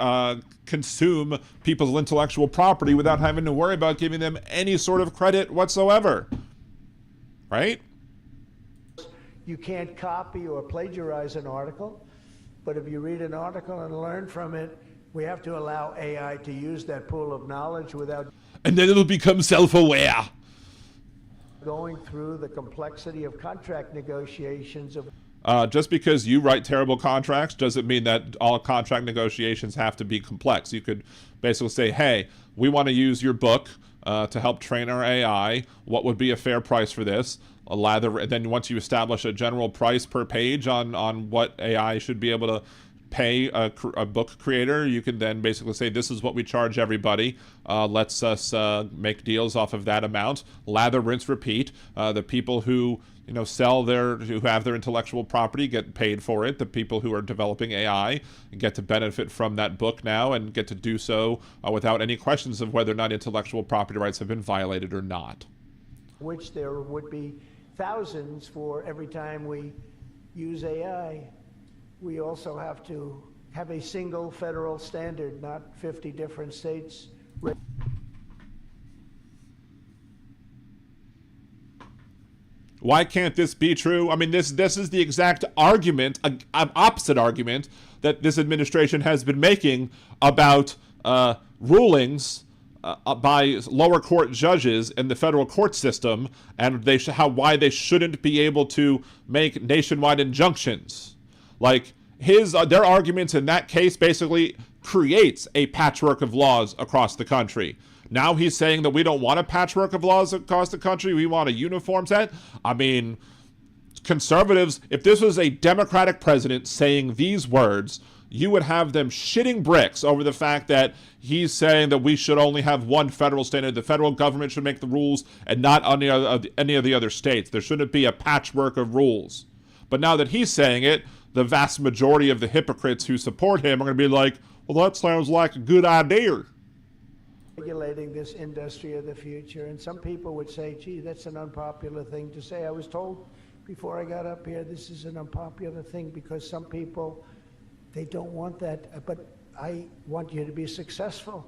consume people's intellectual property without having to worry about giving them any sort of credit whatsoever. Right? You can't copy or plagiarize an article, but if you read an article and learn from it, we have to allow AI to use that pool of knowledge without... And then it'll become self-aware. Going through the complexity of contract negotiations of... Just because you write terrible contracts doesn't mean that all contract negotiations have to be complex. You could basically say, hey, we want to use your book to help train our AI. What would be a fair price for this? Then once you establish a general price per page on what AI should be able to pay a book creator, you can then basically say, this is what we charge everybody. Let's us make deals off of that amount. Lather, rinse, repeat. The people who who have their intellectual property get paid for it. The people who are developing AI get to benefit from that book now and get to do so without any questions of whether or not intellectual property rights have been violated or not. Which there would be thousands for every time we use AI. We also have to have a single federal standard, not 50 different states. Why can't this be true? I mean, this is the exact argument, an opposite argument, that this administration has been making about rulings by lower court judges in the federal court system, and why they shouldn't be able to make nationwide injunctions. Like their arguments in that case basically creates a patchwork of laws across the country. Now he's saying that we don't want a patchwork of laws across the country. We want a uniform set. I mean, conservatives, if this was a Democratic president saying these words, you would have them shitting bricks over the fact that he's saying that we should only have one federal standard. The federal government should make the rules and not any of the other states. There shouldn't be a patchwork of rules. But now that he's saying it, the vast majority of the hypocrites who support him are going to be like, well, that sounds like a good idea. regulating this industry of the future. And some people would say, gee, that's an unpopular thing to say. I was told before I got up here, this is an unpopular thing because some people, they don't want that. But I want you to be successful.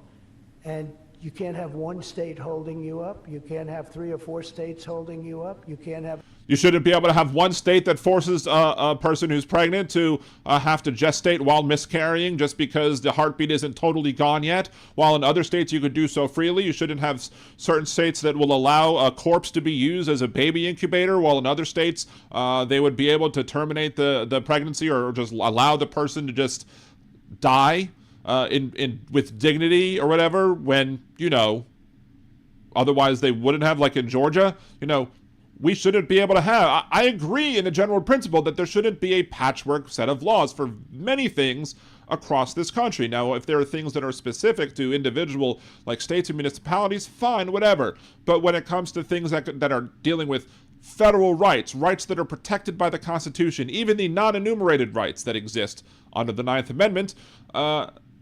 And you can't have one state holding you up. You can't have 3 or 4 states holding you up. You can't have... You shouldn't be able to have one state that forces a person who's pregnant to have to gestate while miscarrying just because the heartbeat isn't totally gone yet, while in other states you could do so freely. You shouldn't have certain states that will allow a corpse to be used as a baby incubator, while in other states they would be able to terminate the pregnancy or just allow the person to just die with dignity or whatever when, you know, otherwise they wouldn't have, like in Georgia, you know. We shouldn't be able to have. I agree in the general principle that there shouldn't be a patchwork set of laws for many things across this country. Now, if there are things that are specific to individual, like states and municipalities, fine, whatever. But when it comes to things that are dealing with federal rights, rights that are protected by the Constitution, even the non-enumerated rights that exist under the 9th Amendment,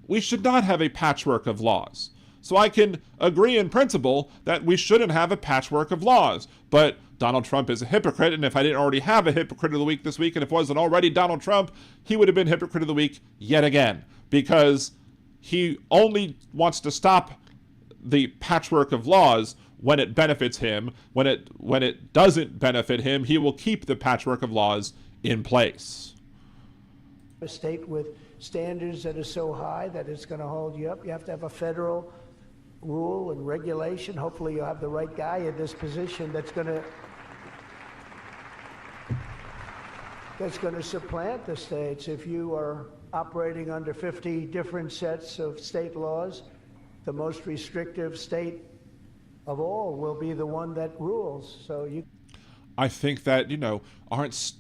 we should not have a patchwork of laws. So I can agree in principle that we shouldn't have a patchwork of laws. But Donald Trump is a hypocrite, and if I didn't already have a hypocrite of the week this week, and if it wasn't already Donald Trump, he would have been hypocrite of the week yet again, because he only wants to stop the patchwork of laws when it benefits him. When it doesn't benefit him, he will keep the patchwork of laws in place. A state with standards that are so high that it's going to hold you up. You have to have a federal rule and regulation. Hopefully you'll have the right guy in this position that's going to supplant the states. If you are operating under 50 different sets of state laws, the most restrictive state of all will be the one that rules. So you... I think that, you know,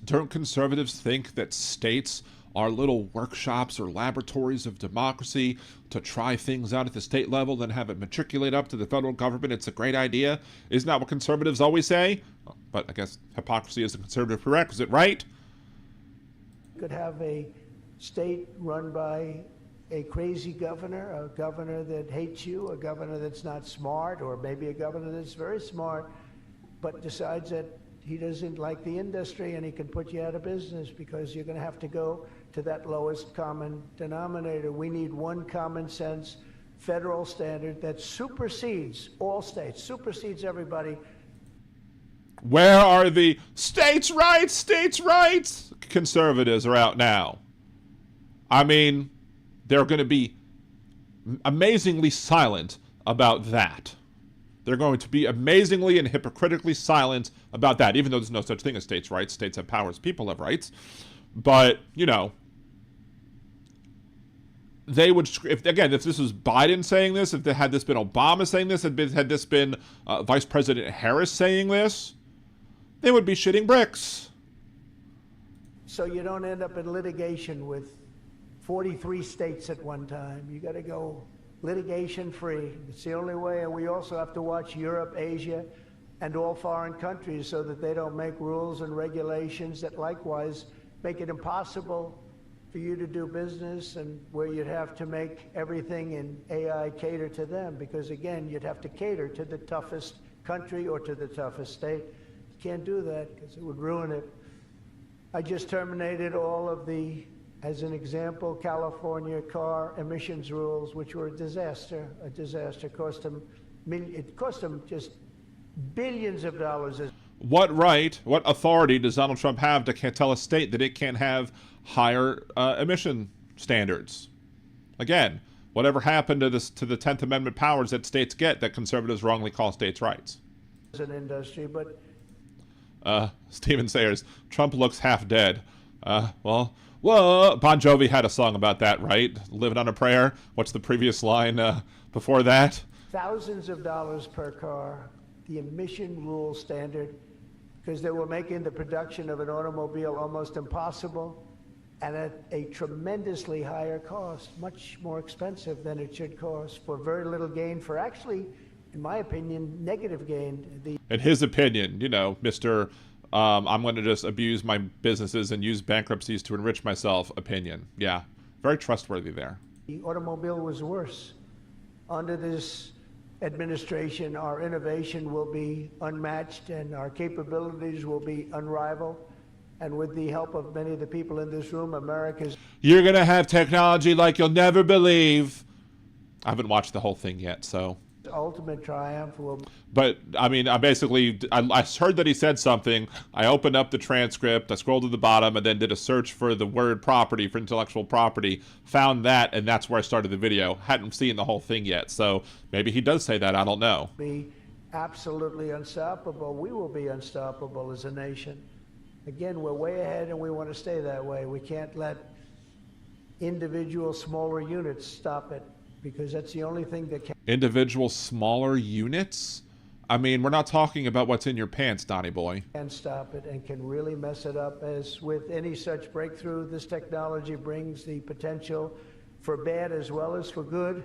don't conservatives think that states are little workshops or laboratories of democracy to try things out at the state level, then have it matriculate up to the federal government? It's a great idea. Isn't that what conservatives always say? But I guess hypocrisy is a conservative prerequisite, right? You could have a state run by a crazy governor, a governor that hates you, a governor that's not smart, or maybe a governor that's very smart, but decides that he doesn't like the industry and he can put you out of business because you're going to have to go to that lowest common denominator. We need one common sense federal standard that supersedes all states, supersedes everybody. Where are the states' rights? States' rights? Conservatives are out now. I mean, they're going to be amazingly silent about that. They're going to be amazingly and hypocritically silent about that, even though there's no such thing as states' rights. States have powers, people have rights. But, you know, they would, if this was Biden saying this, had this been Obama saying this, had this been Vice President Harris saying this, they would be shitting bricks. So you don't end up in litigation with 43 states at one time. You got to go litigation free. It's the only way. And we also have to watch Europe, Asia, and all foreign countries so that they don't make rules and regulations that likewise make it impossible for you to do business, and where you'd have to make everything in AI cater to them, because again, you'd have to cater to the toughest country or to the toughest state. You can't do that because it would ruin it. I just terminated all of the, as an example, California car emissions rules, which were a disaster. It cost them just billions of dollars. What right, what authority does Donald Trump have to tell a state that it can't have higher emission standards? Again, whatever happened to the 10th Amendment powers that states get that conservatives wrongly call states' rights? As an industry, but Stephen Sayers, Trump looks half dead. Well, Bon Jovi had a song about that, right? Living on a Prayer. What's the previous line before that? Thousands of dollars per car, the emission rule standard, because they were making the production of an automobile almost impossible, and at a tremendously higher cost, much more expensive than it should cost, for very little gain, for actually, in my opinion, negative gain. In his opinion, you know, Mr. I'm going to just abuse my businesses and use bankruptcies to enrich myself opinion. Yeah, very trustworthy there. The automobile was worse. Under this administration, our innovation will be unmatched and our capabilities will be unrivaled. And with the help of many of the people in this room, America's You're going to have technology like you'll never believe. I haven't watched the whole thing yet, so. ultimate triumph will. But, I mean, I heard that he said something. I opened up the transcript, I scrolled to the bottom, and then did a search for the word property, for intellectual property, found that, and that's where I started the video. Hadn't seen the whole thing yet, so maybe he does say that, I don't know. Be absolutely unstoppable. We will be unstoppable as a nation. Again, we're way ahead and we want to stay that way. We can't let individual smaller units stop it, because that's the only thing that can. Individual smaller units? I mean, we're not talking about what's in your pants, Donnie boy. Can stop it and can really mess it up. As with any such breakthrough, this technology brings the potential for bad as well as for good,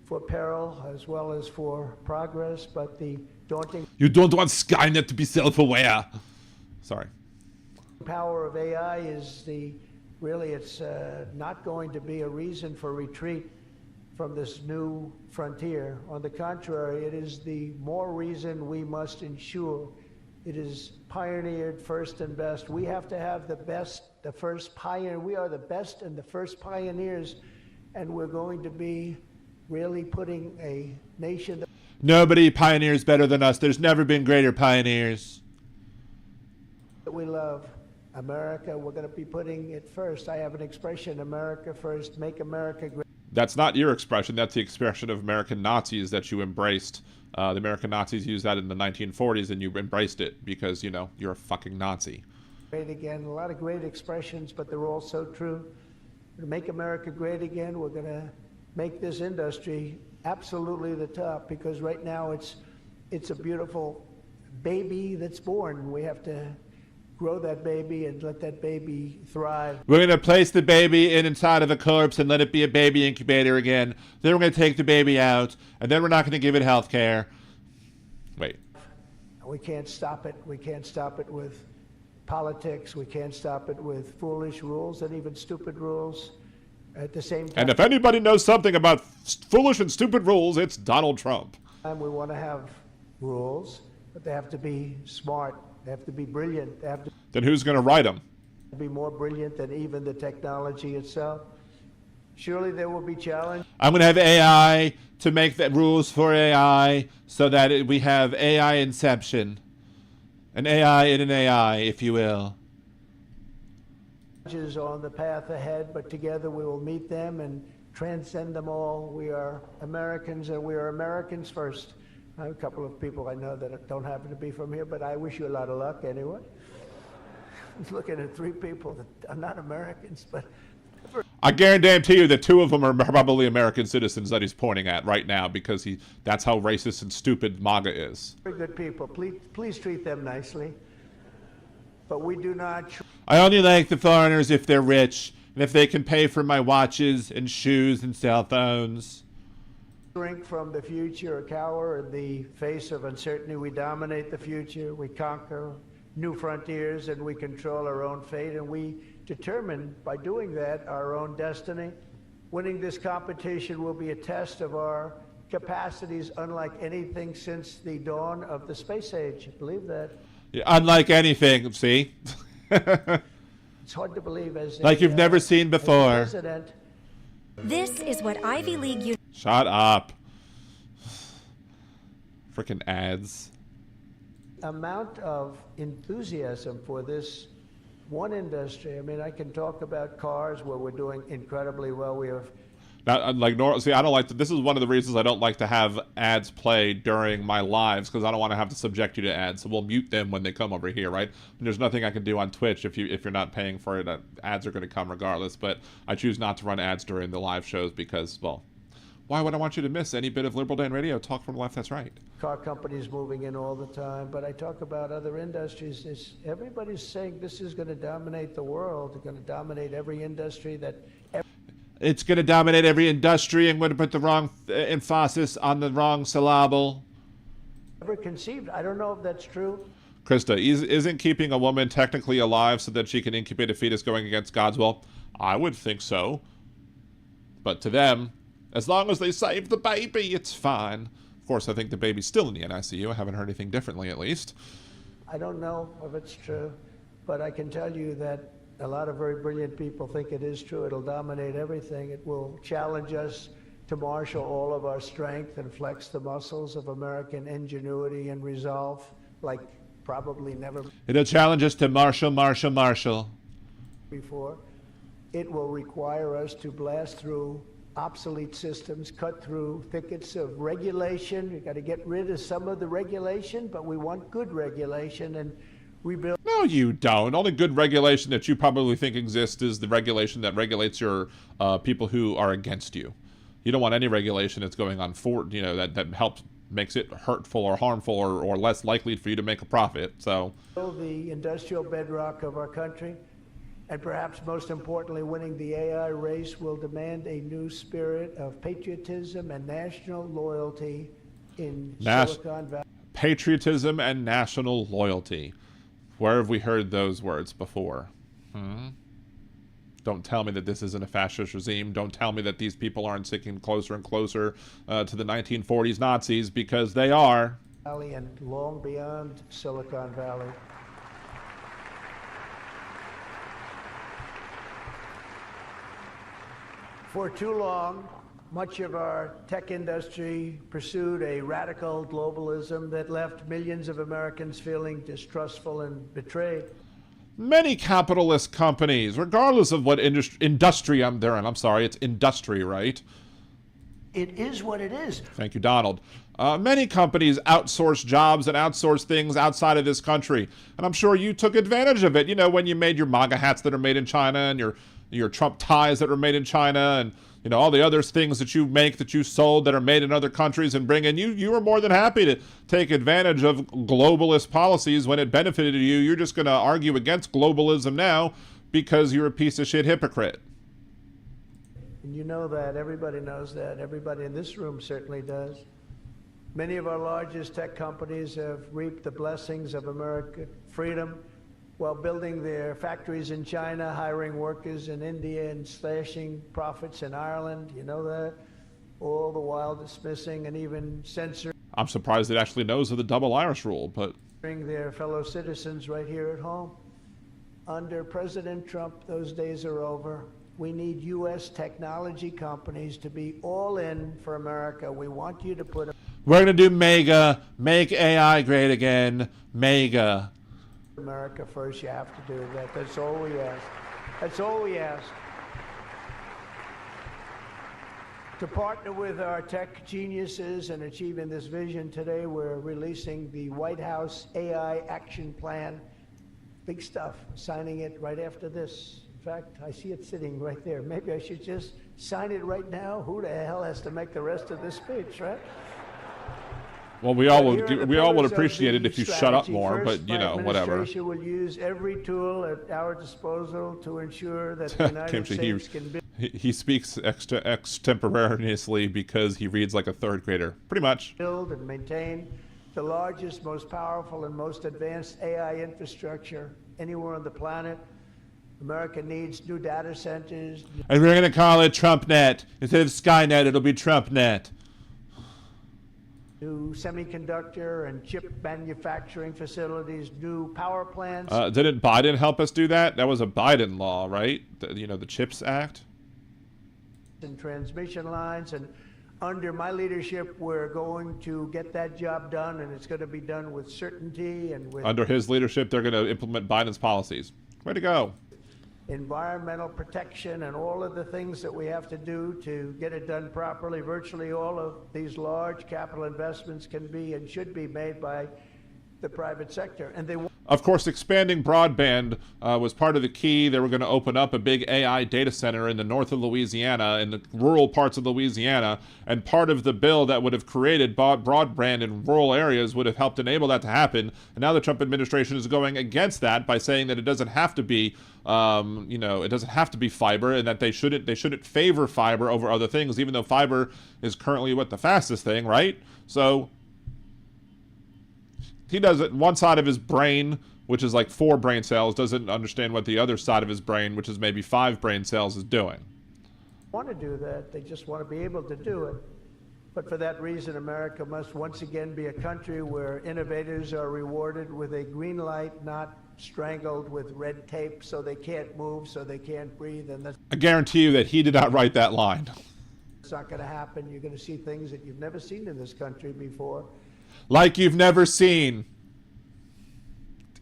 for peril as well as for progress, but the daunting You don't want Skynet to be self-aware. Sorry. power of AI is it's not going to be a reason for retreat from this new frontier. On the contrary, it is the more reason we must ensure it is pioneered first and best. We have to have the best, the first pioneer. We are the best and the first pioneers, and we're going to be really putting a nation. Nobody pioneers better than us. There's never been greater pioneers. That we love. America, we're going to be putting it first. I have an expression, America first, make America great. That's not your expression. That's the expression of American Nazis that you embraced. The American Nazis used that in the 1940s, and you embraced it because, you know, you're a fucking Nazi. Great again. A lot of great expressions, but they're all so true. To make America great again, we're going to make this industry absolutely the top, because right now it's a beautiful baby that's born. We have to grow that baby and let that baby thrive. We're going to place the baby inside of a corpse and let it be a baby incubator again. Then we're going to take the baby out, and then we're not going to give it health care. Wait. We can't stop it. We can't stop it with politics. We can't stop it with foolish rules and even stupid rules. At the same time, And if anybody knows something about foolish and stupid rules, it's Donald Trump. we want to have rules, but they have to be smart. They have to be brilliant. They have to Then who's going to write them? be more brilliant than even the technology itself. Surely there will be challenges. I'm going to have AI to make the rules for AI so that we have AI inception. An AI in an AI, if you will. On the path ahead, but together we will meet them and transcend them all. We are Americans, and we are Americans first. I have a couple of people I know that don't happen to be from here, but I wish you a lot of luck anyway. I'm looking at three people that are not Americans, but I guarantee you that two of them are probably American citizens that he's pointing at right now, because that's how racist and stupid MAGA is. very good people. Please treat them nicely. But we do not I only like the foreigners if they're rich and if they can pay for my watches and shoes and cell phones. shrink from the future or cower in the face of uncertainty. We dominate the future. We conquer new frontiers, and we control our own fate, and we determine by doing that our own destiny. Winning this competition will be a test of our capacities unlike anything since the dawn of the space age. Believe that. Yeah, unlike anything, see? It's hard to believe as Like you've never seen as a before. president. This is what Ivy League Shut up. Frickin' ads. Amount of enthusiasm for this one industry. I mean, I can talk about cars where we're doing incredibly well. We have Now, like, see, I don't like to, this is one of the reasons I don't like to have ads play during my lives, because I don't want to have to subject you to ads. So we'll mute them when they come over here, right? And there's nothing I can do on Twitch if you're not paying for it. Ads are going to come regardless. But I choose not to run ads during the live shows because, well, why would I want you to miss any bit of Liberal Dan Radio? Talk from the left, that's right. car companies moving in all the time, but I talk about other industries. Everybody's saying this is going to dominate the world. It's going to dominate every industry that. It's going to dominate every industry. I'm going to put the wrong emphasis on the wrong syllable. Ever conceived. I don't know if that's true. Krista, isn't keeping a woman technically alive so that she can incubate a fetus going against God's will? I would think so. But to them, as long as they save the baby, it's fine. Of course, I think the baby's still in the NICU. I haven't heard anything differently, at least. I don't know if it's true, but I can tell you that a lot of very brilliant people think it is true. It'll dominate everything. It will challenge us to marshal all of our strength and flex the muscles of American ingenuity and resolve like probably never It'll challenge us to marshal before. It will require us to blast through obsolete systems, cut through thickets of regulation. We've got to get rid of some of the regulation, but we want good regulation and rebuild. No, you don't. Only good regulation that you probably think exists is the regulation that regulates your people who are against you. You don't want any regulation that's going on for, you know, that helps, makes it hurtful or harmful or less likely for you to make a profit. So the industrial bedrock of our country, and perhaps most importantly, winning the AI race will demand a new spirit of patriotism and national loyalty in Silicon Valley. Patriotism and national loyalty. Where have we heard those words before? Don't tell me that this isn't a fascist regime. Don't tell me that these people aren't sinking closer and closer to the 1940s Nazis, because they are. And long beyond Silicon Valley. For too long, much of our tech industry pursued a radical globalism that left millions of Americans feeling distrustful and betrayed. Many capitalist companies, regardless of what industry they're in, I'm sorry, it's industry, right? It is what it is. Thank you, Donald. Many companies outsource jobs and outsource things outside of this country. And I'm sure you took advantage of it. You know, when you made your MAGA hats that are made in China and your Trump ties that are made in China and, you know, all the other things that you make that you sold that are made in other countries and bring in. You were more than happy to take advantage of globalist policies when it benefited you. You're just going to argue against globalism now because you're a piece of shit hypocrite. And you know that. Everybody knows that. Everybody in this room certainly does. Many of our largest tech companies have reaped the blessings of American freedom while building their factories in China, hiring workers in India, and slashing profits in Ireland. You know that? All the while dismissing and even censoring. I'm surprised it actually knows of the double Irish rule, but their fellow citizens right here at home. Under President Trump, those days are over. We need U.S. technology companies to be all in for America. We want you to put we're going to do MEGA, make AI great again, MEGA. America first. You have to do that. That's all we ask. That's all we ask. To partner with our tech geniuses in achieving this vision today, we're releasing the White House AI Action Plan. Big stuff. Signing it right after this. In fact, I see it sitting right there. Maybe I should just sign it right now. Who the hell has to make the rest of this speech, right? Well, we all would appreciate it if you shut up more, but you know, whatever. The administration will use every tool at our disposal to ensure that the United States can build. He speaks extemporaneously because he reads like a third grader, pretty much. Build and maintain the largest, most powerful, and most advanced AI infrastructure anywhere on the planet. America needs new data centers. And we're going to call it TrumpNet. Instead of Skynet, it'll be TrumpNet. New semiconductor and chip manufacturing facilities, new power plants. Didn't Biden help us do that? That was a Biden law, right? The CHIPS Act. And transmission lines. And under my leadership, we're going to get that job done, and it's going to be done with certainty and with. Under his leadership, they're going to implement Biden's policies. Way to go. Environmental protection and all of the things that we have to do to get it done properly. Virtually all of these large capital investments can be and should be made by the private sector. And they of course, expanding broadband was part of the key. They were going to open up a big AI data center in the north of Louisiana, in the rural parts of Louisiana, and part of the bill that would have created broadband in rural areas would have helped enable that to happen. And now the Trump administration is going against that by saying that it doesn't have to be, it doesn't have to be fiber, and that they shouldn't favor fiber over other things, even though fiber is currently the fastest thing, right? So he doesn't, one side of his brain, which is like 4 brain cells, doesn't understand what the other side of his brain, which is maybe 5 brain cells, is doing. Want to do that. They just want to be able to do it. But for that reason, America must once again be a country where innovators are rewarded with a green light, not strangled with red tape so they can't move, so they can't breathe. And that's I guarantee you that he did not write that line. not going to happen. You're going to see things that you've never seen in this country before. Like you've never seen.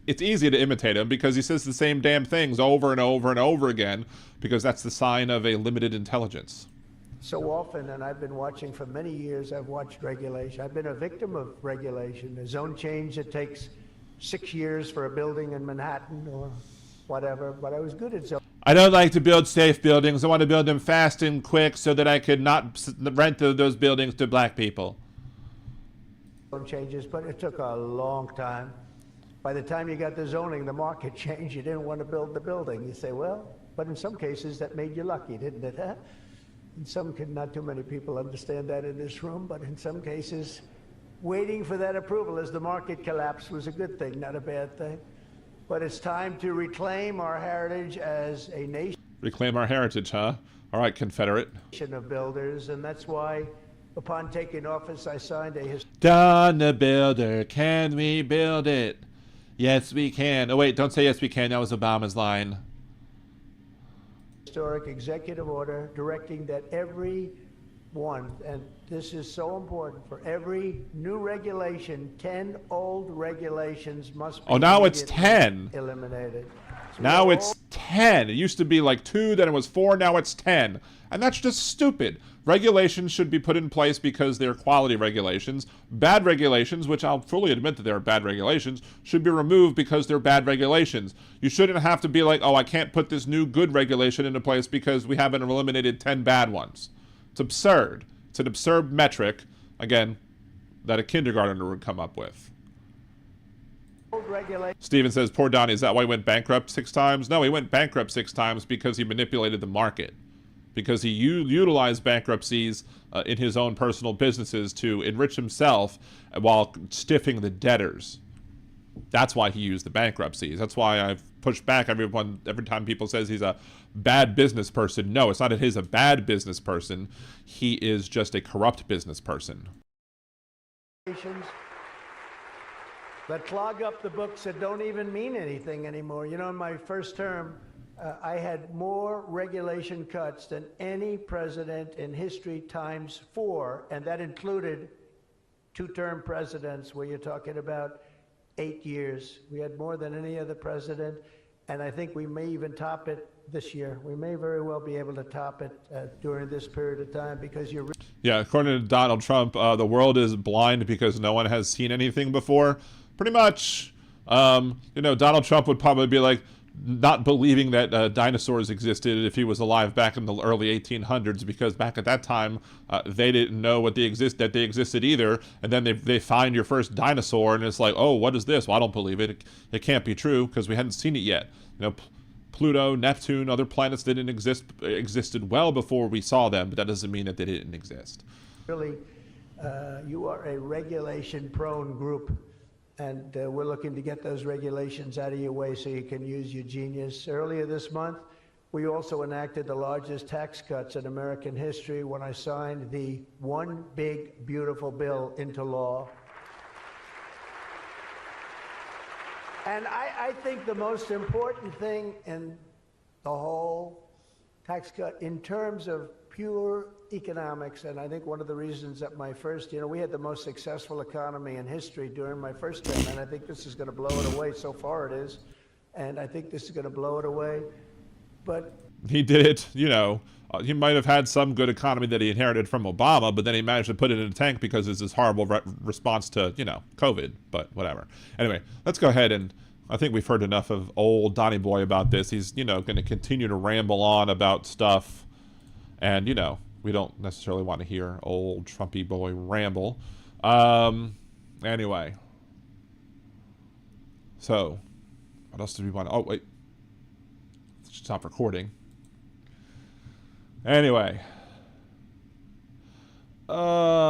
It's easy to imitate him because he says the same damn things over and over and over again, because that's the sign of a limited intelligence. So often, and I've been watching for many years, I've watched regulation. I've been a victim of regulation. A zone change that takes 6 years for a building in Manhattan or whatever, but I was good at zone I don't like to build safe buildings. I want to build them fast and quick so that I could not rent those buildings to black people. changes, but it took a long time. By the time you got the zoning, the market changed. You didn't want to build the building. You say, well, but in some cases that made you lucky, didn't it? Huh? In some, not too many people understand that in this room, but in some cases, waiting for that approval as the market collapsed was a good thing, not a bad thing. But it's time to reclaim our heritage as a nation. Reclaim our heritage, huh? All right, Confederate. Of builders, and that's why, upon taking office, I signed a Don the Builder, can we build it? Yes, we can. Oh, wait, don't say yes, we can. That was Obama's line. historic executive order directing that every one, and this is so important, for every new regulation, 10 old regulations must be now it's 10. eliminated. So now it's 10. It used to be like 2, then it was 4, now it's 10. And that's just stupid. Regulations should be put in place because they're quality regulations. Bad regulations, which I'll fully admit that they're bad regulations, should be removed because they're bad regulations. You shouldn't have to be like, oh, I can't put this new good regulation into place because we haven't eliminated 10 bad ones. It's absurd. It's an absurd metric, again, that a kindergartner would come up with. Steven says, poor Donnie, is that why he went bankrupt 6 times? No, he went bankrupt 6 times because he manipulated the market. Because he utilized bankruptcies in his own personal businesses to enrich himself while stiffing the debtors. That's why he used the bankruptcies. That's why I've pushed back every time people says he's a bad business person. No, it's not that he's a bad business person. He is just a corrupt business person. That clog up the books that don't even mean anything anymore. You know, in my first term, I had more regulation cuts than any president in history times 4, and that included 2-term presidents where you're talking about 8 years. We had more than any other president, and I think we may even top it this year. We may very well be able to top it during this period of time because you're... Yeah, according to Donald Trump, the world is blind because no one has seen anything before. Pretty much, you know, Donald Trump would probably be like, not believing that dinosaurs existed if he was alive back in the early 1800s, because back at that time they didn't know that they existed either, and then they find your first dinosaur and it's like, oh, what is this? Well, I don't believe it. It can't be true because we hadn't seen it yet. You know, Pluto, Neptune, other planets didn't existed well before we saw them, but that doesn't mean that they didn't exist. Really, you are a regulation-prone group. And we're looking to get those regulations out of your way so you can use your genius. Earlier this month, we also enacted the largest tax cuts in American history when I signed the One Big Beautiful Bill into law. And I think the most important thing in the whole tax cut in terms of pure economics, and I think one of the reasons that my first, you know, we had the most successful economy in history during my first term, and I think this is going to blow it away. So far it is, and I think this is going to blow it away. But he did it, you know, he might have had some good economy that he inherited from Obama, but then he managed to put it in a tank because it's his horrible response to, you know, COVID, but whatever. Anyway, let's go ahead, and I think we've heard enough of old Donnie Boy about this. He's, you know, going to continue to ramble on about stuff, and, you know, we don't necessarily want to hear old Trumpy boy ramble. Anyway. So, what else did we want to... Oh, wait. Let's stop recording. Anyway. Alright,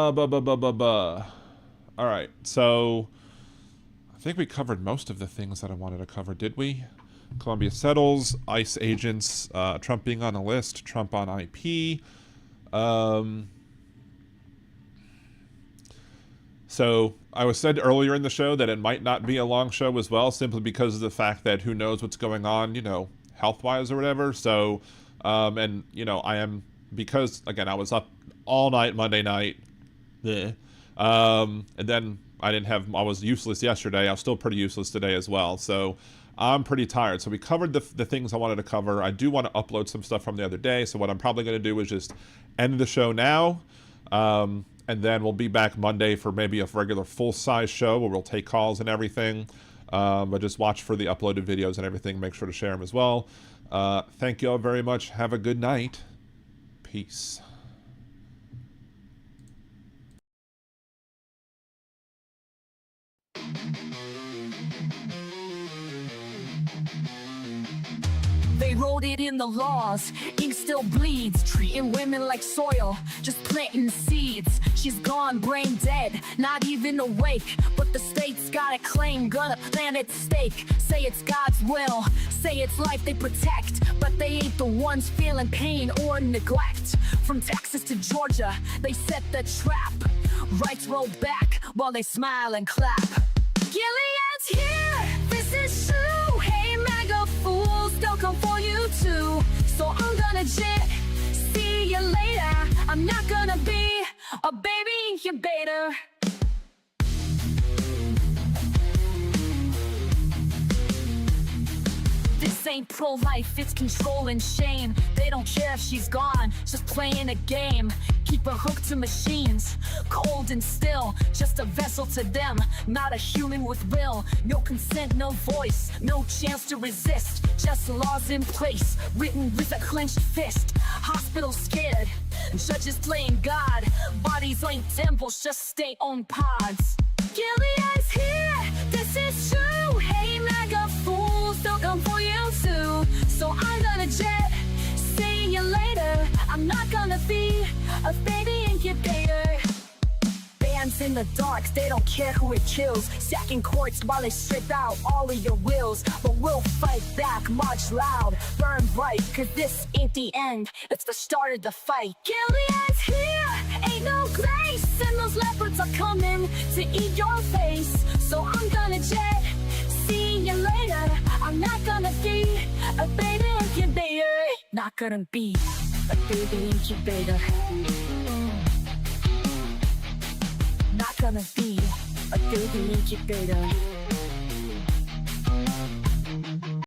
so... I think we covered most of the things that I wanted to cover, did we? Columbia settles, ICE agents, Trump being on a list, Trump on IP... So I was said earlier in the show that it might not be a long show as well, simply because of the fact that who knows what's going on, you know, health-wise or whatever. So, and, you know, I am, because, again, I was up all night Monday night. And then I was useless yesterday. I was still pretty useless today as well. So I'm pretty tired. So we covered the things I wanted to cover. I do want to upload some stuff from the other day. So what I'm probably going to do is just end the show now. And then we'll be back Monday for maybe a regular full-size show where we'll take calls and everything. But just watch for the uploaded videos and everything. Make sure to share them as well. Thank you all very much. Have a good night. Peace. They wrote it in the laws, ink still bleeds, treating women like soil, just planting seeds. She's gone, brain dead, not even awake, but the state's got a claim, gonna plant its stake. Say it's God's will, say it's life they protect, but they ain't the ones feeling pain or neglect. From Texas to Georgia, they set the trap, rights rolled back while they smile and clap. Gilead's here, this is true. Hey, MAGA fools, they'll come for you too. So I'm gonna jet, see you later. I'm not gonna be a baby incubator. This ain't pro-life, it's control and shame. They don't care if she's gone, just playing a game. Keep her hooked to machines, cold and still, just a vessel to them, not a human with will. No consent, no voice, no chance to resist. Just laws in place, written with a clenched fist. Hospitals scared, judges playing God. Bodies ain't temples, just state-owned pods. Gilead's here, this is true. Hey, MAGA fools, they'll come for you too. So I'm gonna jet, see you later. I'm not gonna be a baby incubator. Bands in the dark, they don't care who it kills. Stacking courts while they strip out all of your wills. But we'll fight back, march loud, burn bright, cause this ain't the end, it's the start of the fight. Gilead's here, ain't no grace, and those leopards are coming to eat your face. So I'm gonna jet, see you later. I'm not gonna be a baby incubator. Not gonna be a baby incubator. Not gonna be a baby incubator.